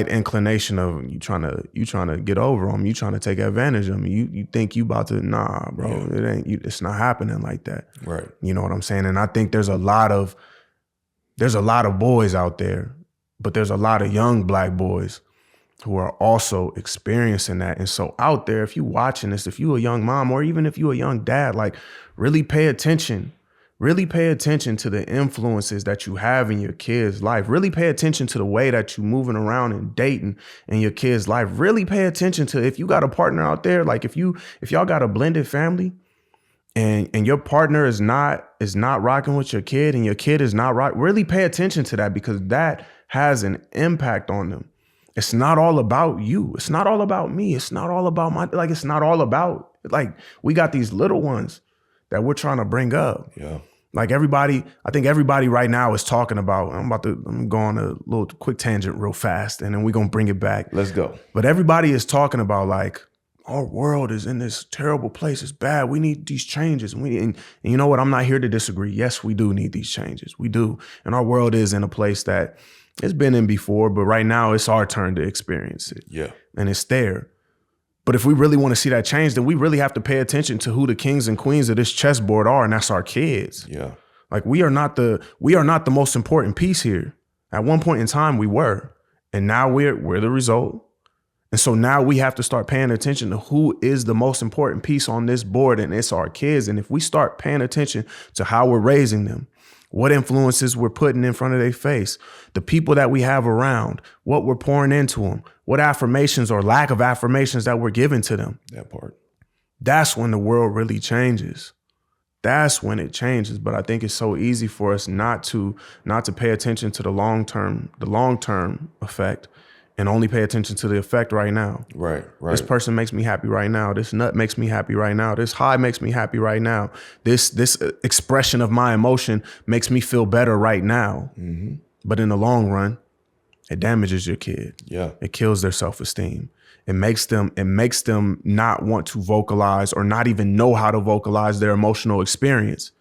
inclination of you trying to get over them, you trying to take advantage of me. You think you about to, nah, bro, it ain't. It's not happening like that. Right. You know what I'm saying? And I think there's a lot of boys out there, but there's a lot of young Black boys who are also experiencing that. And so out there, if you watching this, if you a young mom or even if you a young dad, like, really pay attention. Really pay attention to the influences that you have in your kid's life. Really pay attention to the way that you moving around and dating in your kid's life. Really pay attention to, if you got a partner out there, like if y'all got a blended family and your partner is not rocking with your kid and your kid is not rock, really pay attention to that, because that has an impact on them. It's not all about you. It's not all about me. It's not all about it's not all about, like, we got these little ones that we're trying to bring up. Yeah. Like I think everybody right now is talking about, I'm going go on a little quick tangent real fast and then we're going to bring it back. Let's go. But everybody is talking about, like, our world is in this terrible place. It's bad. We need these changes. And you know what? I'm not here to disagree. Yes, we do need these changes. We do. And our world is in a place that It's been in before, but right now it's our turn to experience it. Yeah. And it's there. But if we really want to see that change, then we really have to pay attention to who the kings and queens of this chessboard are, and that's our kids. Yeah. Like we are not the most important piece here. At one point in time we were, and now we're the result. And so now we have to start paying attention to who is the most important piece on this board, and it's our kids. And if we start paying attention to how we're raising them, what influences we're putting in front of their face, the people that we have around, what we're pouring into them, what affirmations or lack of affirmations that we're giving to them. That part. That's when the world really changes. That's when it changes. But I think it's so easy for us not to pay attention to the long-term effect and only pay attention to the effect right now. Right. This person makes me happy right now. This nut makes me happy right now. This high makes me happy right now. This expression of my emotion makes me feel better right now. Mm-hmm. But in the long run, it damages your kid. Yeah. It kills their self-esteem. It makes them not want to vocalize or not even know how to vocalize their emotional experience.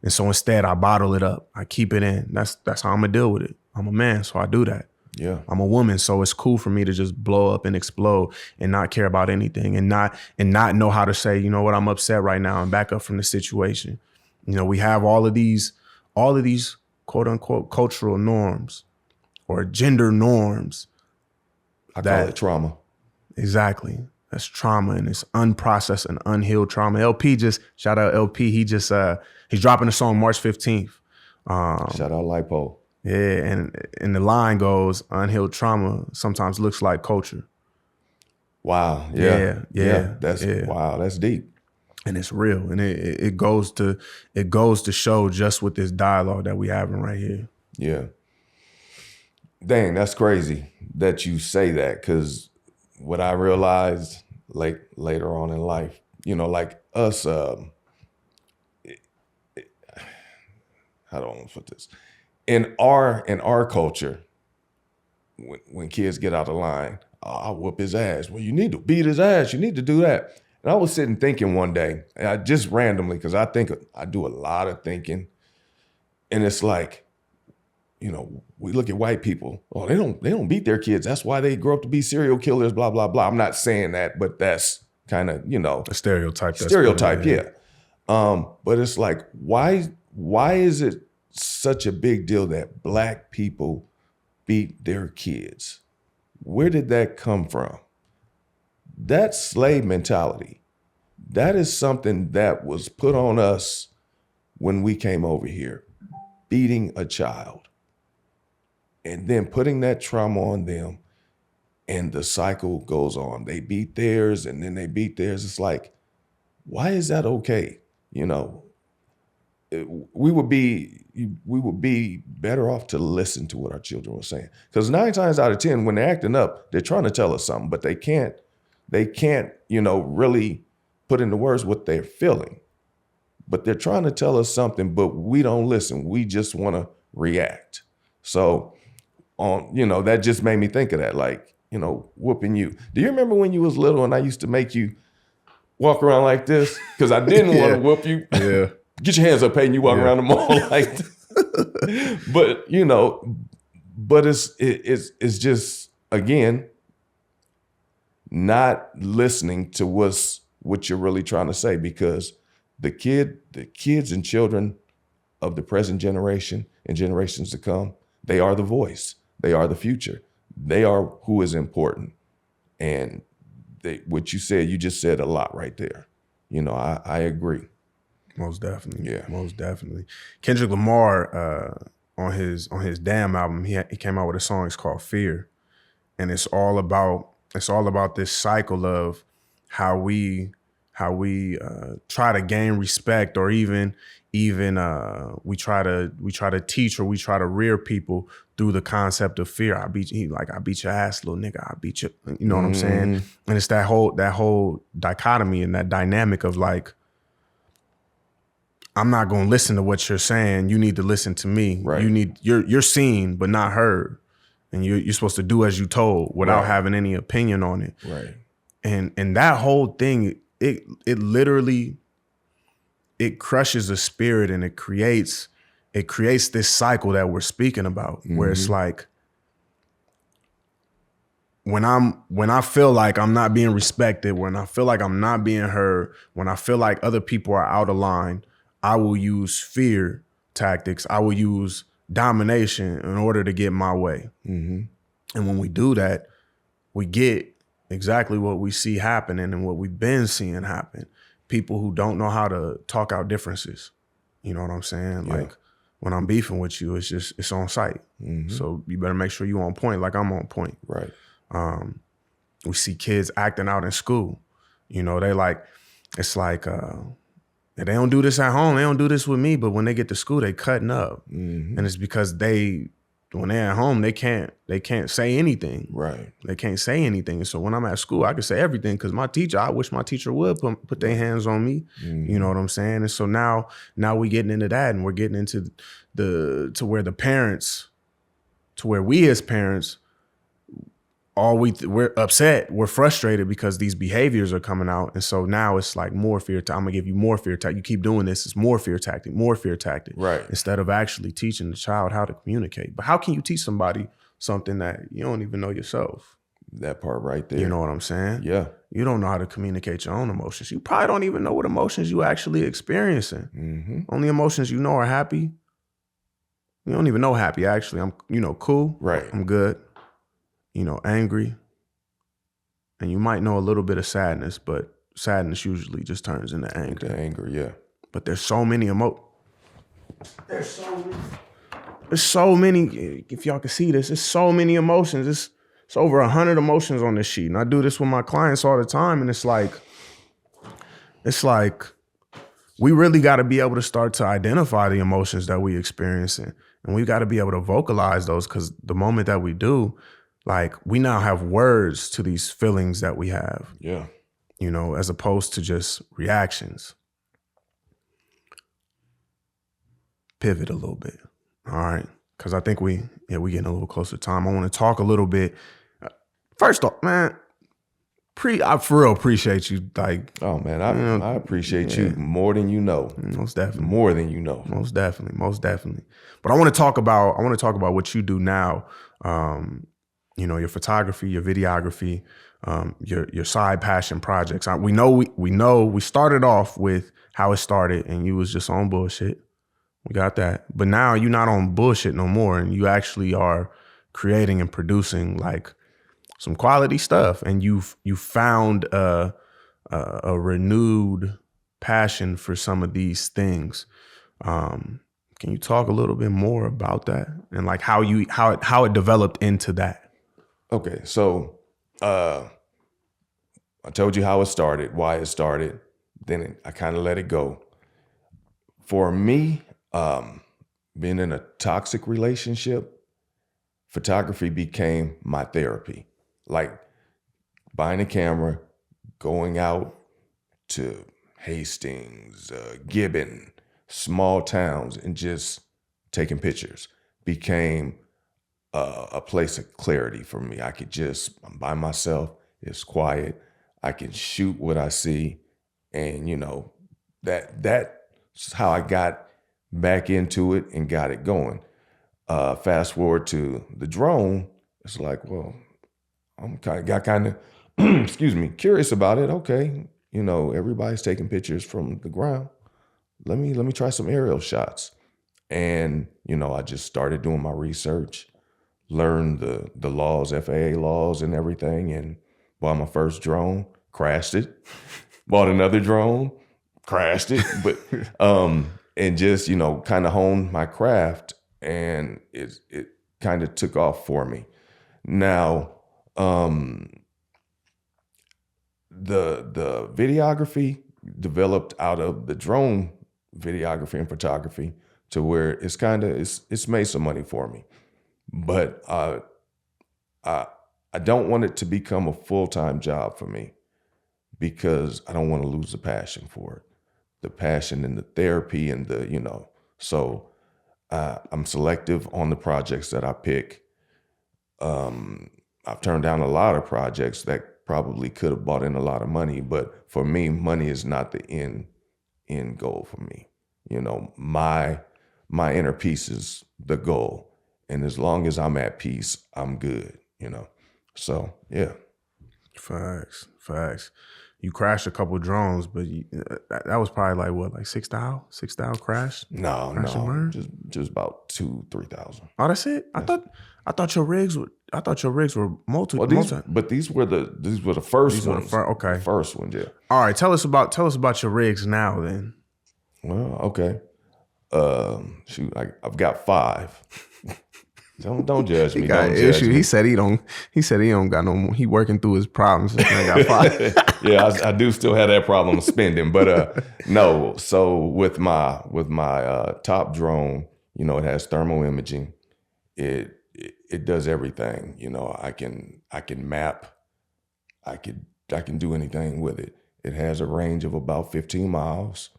And so instead I bottle it up. I keep it in. That's how I'm gonna deal with it. I'm a man, so I do that. Yeah. I'm a woman, so it's cool for me to just blow up and explode and not care about anything and not know how to say, you know what, I'm upset right now and back up from the situation. You know, we have all of these quote unquote cultural norms or gender norms. I call it trauma. Exactly. That's trauma, and it's unprocessed and unhealed trauma. Shout out LP. He's dropping a song March 15th. Shout out Lipo. Yeah, and the line goes, unhealed trauma sometimes looks like culture. Wow. Yeah. Wow, that's deep. And it's real. And it goes to show just with this dialogue that we having right here. Yeah. Dang, that's crazy that you say that, because what I realized later on in life, you know, like us, how do I want to put this? In our culture, when kids get out of line, I'll whoop his ass. Well, you need to beat his ass. You need to do that. And I was sitting thinking one day, and I just randomly, because I think I do a lot of thinking, and it's like, you know, we look at white people. Oh, they don't beat their kids. That's why they grow up to be serial killers. Blah blah blah. I'm not saying that, but that's kind of, you know, a stereotype. Yeah. But it's like, why is it such a big deal that Black people beat their kids? Where did that come from? That's slave mentality. That is something that was put on us when we came over here, beating a child and then putting that trauma on them, and the cycle goes on. They beat theirs and then they beat theirs. It's like, why is that okay? You know, we would be better off to listen to what our children were saying. Because 9 times out of 10, when they're acting up, they're trying to tell us something, but they can't, you know, really put into words what they're feeling. But they're trying to tell us something, but we don't listen. We just want to react. So, you know, that just made me think of that, like, you know, whooping you. Do you remember when you was little and I used to make you walk around like this? Because I didn't want to whoop you. Yeah. Get your hands up, Payton. You walk around the mall like this. But, you know, it's just, again, not listening to what you're really trying to say, because the kids and children of the present generation and generations to come, they are the voice. They are the future. They are who is important. And what you said, you just said a lot right there. You know, I agree. Most definitely. Yeah. Most definitely. Kendrick Lamar, on his Damn album, he came out with a song. It's called Fear. And it's all about this cycle of how we try to gain respect, or even we try to teach, or we try to rear people through the concept of fear. I beat your ass, little nigga. I beat you. You know what I'm saying? And it's that whole dichotomy and that dynamic of like, I'm not going to listen to what you're saying. You need to listen to me. Right. You're seen but not heard, and you're supposed to do as you told without having any opinion on it. Right. And that whole thing, it literally, it crushes a spirit, and it creates this cycle that we're speaking about, where it's like, when I feel like I'm not being respected, when I feel like I'm not being heard, when I feel like other people are out of line, I will use fear tactics. I will use domination in order to get my way. Mm-hmm. And when we do that, we get exactly what we see happening and what we've been seeing happen. People who don't know how to talk out differences. You know what I'm saying? Yeah. Like when I'm beefing with you, it's on sight. Mm-hmm. So you better make sure you on point like I'm on point. Right. We see kids acting out in school. You know, they don't do this at home. They don't do this with me. But when they get to school, they cutting up. Mm-hmm. And it's because when they're at home, they can't say anything. Right. They can't say anything. And so when I'm at school, I can say everything because I wish my teacher would put their hands on me. Mm-hmm. You know what I'm saying? And so now we getting into that, and we're getting into where we as parents, we're upset, we're frustrated because these behaviors are coming out. And so now it's like more fear. I'm gonna give you more fear tactic. You keep doing this, it's more fear tactic. Right. Instead of actually teaching the child how to communicate. But how can you teach somebody something that you don't even know yourself? That part right there. You know what I'm saying? Yeah. You don't know how to communicate your own emotions. You probably don't even know what emotions you actually experiencing. Mm-hmm. Only emotions you know are happy. You don't even know happy, actually. I'm, cool. Right. I'm good. Angry. And you might know a little bit of sadness, but sadness usually just turns into anger. The anger, yeah. But there's so many There's so many, if y'all can see this, there's so many emotions. It's over 100 emotions on this sheet. And I do this with my clients all the time. And it's like, we really got to be able to start to identify the emotions that we experiencing. And we got to be able to vocalize those, because the moment that we do, like, we now have words to these feelings that we have. Yeah. As opposed to just reactions. Pivot a little bit. All right. Because I think we getting a little closer to time. I want to talk a little bit. First off, man, I for real appreciate you. Like, oh man, I appreciate you more than you know. Most definitely. More than you know. Most definitely. But I want to talk about what you do now. Your photography, your videography, your side passion projects. We know we started off with how it started, and you was just on bullshit. We got that. But now you're not on bullshit no more, and you actually are creating and producing like some quality stuff, and you found a renewed passion for some of these things. Can you talk a little bit more about that and like how it developed into that? Okay, so I told you how it started, why it started. Then I kind of let it go. For me, being in a toxic relationship, photography became my therapy. Like buying a camera, going out to Hastings, Gibbon, small towns, and just taking pictures became a place of clarity for me. I'm by myself, it's quiet, I can shoot what I see, and that's how I got back into it and got it going. Fast forward to the drone, it's like, well, I'm kind of excuse me, curious about it. Okay, everybody's taking pictures from the ground. Let me try some aerial shots. And I just started doing my research, learned the laws, FAA laws and everything, and bought my first drone, crashed it. Bought another drone, crashed it, but and just kind of honed my craft, and it kind of took off for me. Now, the videography developed out of the drone videography and photography to where it's made some money for me, but I don't want it to become a full-time job for me, because I don't want to lose the passion for it, the passion and the therapy and so I'm selective on the projects that I pick. I've turned down a lot of projects that probably could have brought in a lot of money, but for me, money is not the end goal for me. My inner peace is the goal. And as long as I'm at peace, I'm good, So yeah. Facts. You crashed a couple drones, but that was probably like what, like 6,000 crash? No, Crash and burn? just about 2,000-3,000. Oh, that's it. I thought your rigs were multi. Well, these were the first These were the ones. okay. The first ones, yeah. All right, tell us about your rigs now then. Well, okay. Shoot, I've got 5. Don't judge me. He got Don't an judge issue. me. He said he don't got no more. He working through his problems. I got 5. Yeah, I do still have that problem of spending, but no. So with my top drone, it has thermal imaging. It does everything. I can map. I can do anything with it. It has a range of about 15 miles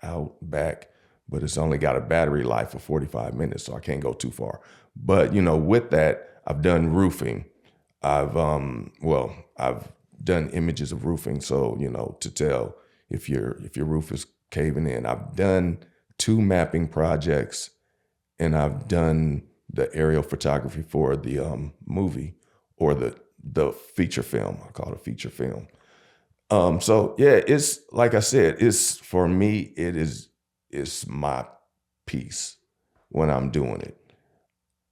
out back, but it's only got a battery life of 45 minutes, so I can't go too far. But with that, I've done roofing. I've done images of roofing, so to tell if your roof is caving in. I've done 2 mapping projects, and I've done the aerial photography for the movie or the feature film. I call it a feature film. So yeah, it's like I said, it's for me. It's my piece when I'm doing it.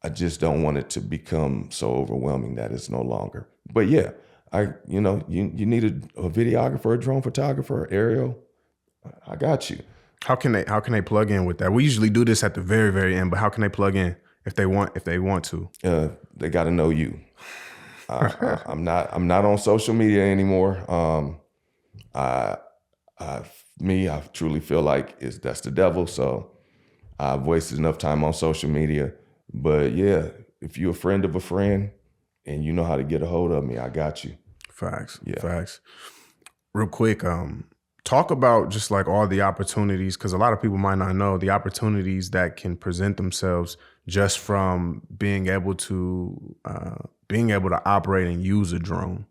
I just don't want it to become so overwhelming that it's no longer. But yeah, you need a videographer, a drone photographer, aerial. I got you. How can they plug in with that? We usually do this at the very, very end, but how can they plug in if they want to? They got to know you. I'm not on social media anymore. I truly feel like that's the devil. So I've wasted enough time on social media. But yeah, if you're a friend of a friend and you know how to get a hold of me, I got you. Facts. Yeah. Facts. Real quick, talk about just like all the opportunities, because a lot of people might not know the opportunities that can present themselves just from being able to operate and use a drone.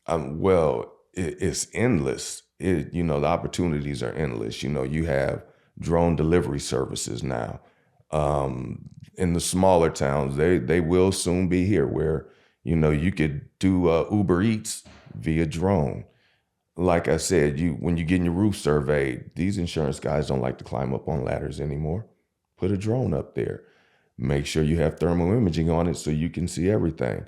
Well, it's endless. The opportunities are endless. You have drone delivery services now. In the smaller towns, they will soon be here where, you could do Uber Eats via drone. Like I said, when you're getting your roof surveyed, these insurance guys don't like to climb up on ladders anymore. Put a drone up there. Make sure you have thermal imaging on it so you can see everything.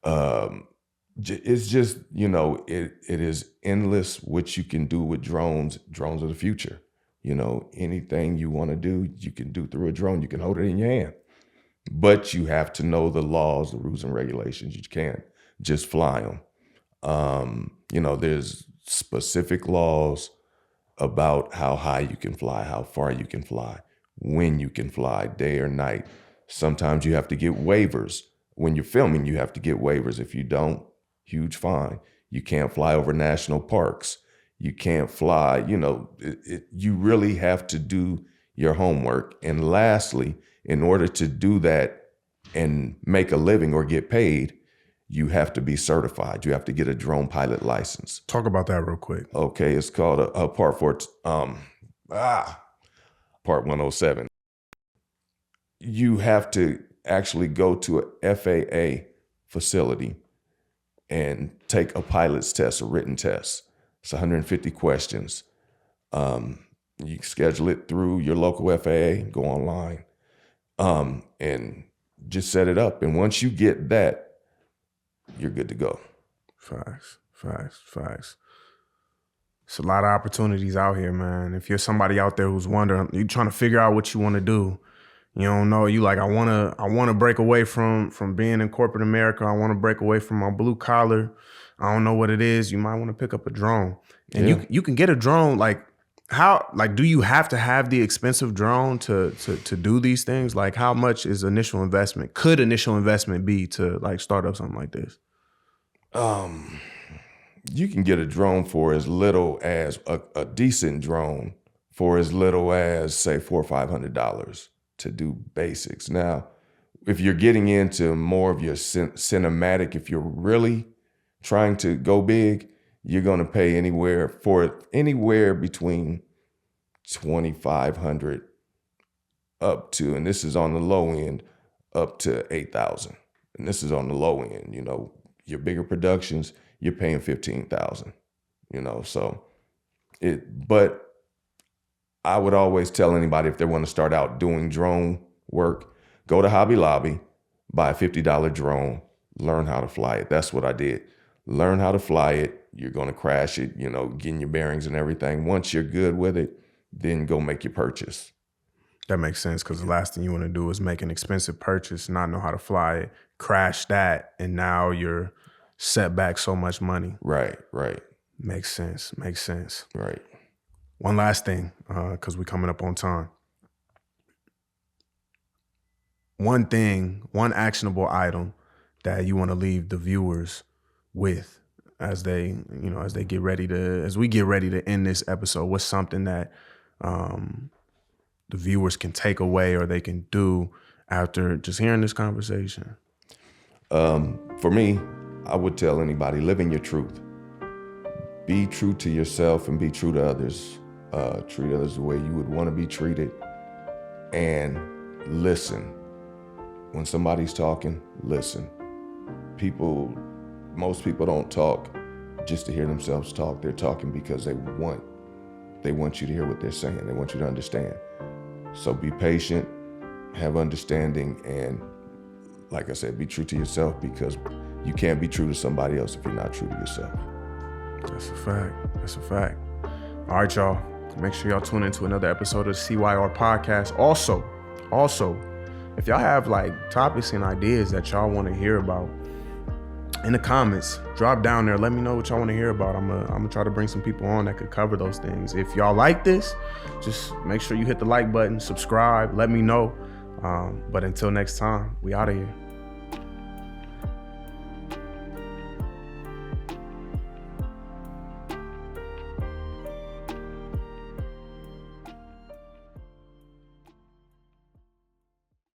It's just, it is endless what you can do with drones. Drones are the future. Anything you want to do, you can do through a drone. You can hold it in your hand. But you have to know the laws, the rules and regulations. You can't just fly them. There's specific laws about how high you can fly, how far you can fly, when you can fly, day or night. Sometimes you have to get waivers. When you're filming, you have to get waivers. If you don't, huge fine. You can't fly over national parks. You can't fly, you really have to do your homework. And lastly, in order to do that and make a living or get paid, you have to be certified. You have to get a drone pilot license. Talk about that real quick. Okay, it's called a Part 107. You have to actually go to a FAA facility and take a pilot's test, a written test. It's 150 questions. You schedule it through your local FAA, go online, and just set it up. And once you get that, you're good to go. Facts. It's a lot of opportunities out here, man. If you're somebody out there who's wondering, you're trying to figure out what you want to do, you don't know, you like, I want to break away from being in corporate America. I want to break away from my blue collar. I don't know what it is. You might want to pick up a drone. And you can get a drone. Like, how, like, do you have to have the expensive drone to do these things? Like, how much is initial investment? Could initial investment be to like start up something like this? You can get a drone for as little as a decent drone for as little as, say, $400 or $500 to do basics. Now, if you're getting into more of your cinematic, if you're really trying to go big, you're going to pay anywhere between $2,500 up to, and this is on the low end, up to $8,000 And this is on the low end, your bigger productions, you're paying $15,000, so but I would always tell anybody if they want to start out doing drone work, go to Hobby Lobby, buy a $50 drone, learn how to fly it. That's what I did. Learn how to fly it. You're going to crash it, getting your bearings and everything. Once you're good with it, then go make your purchase. That makes sense, because the last thing you want to do is make an expensive purchase, not know how to fly it, crash that, and now you're set back so much money. Right. Makes sense. Right. One last thing, because we're coming up on time. One actionable item that you want to leave the viewers with as we get ready to end this episode. What's something that the viewers can take away or they can do after just hearing this conversation? For me, I would tell anybody, live in your truth. Be true to yourself and be true to others. Treat others the way you would want to be treated. And listen. When somebody's talking, listen. Most people don't talk just to hear themselves talk. They're talking because they want you to hear what they're saying. They want you to understand. So be patient, have understanding, and like I said, be true to yourself, because you can't be true to somebody else if you're not true to yourself. That's a fact. All right, y'all. Make sure y'all tune into another episode of the CYR Podcast. Also, if y'all have topics and ideas that y'all want to hear about, in the comments, drop down there. Let me know what y'all want to hear about. I'm gonna try to bring some people on that could cover those things. If y'all like this, just make sure you hit the like button, subscribe, let me know. But until next time, we out of here.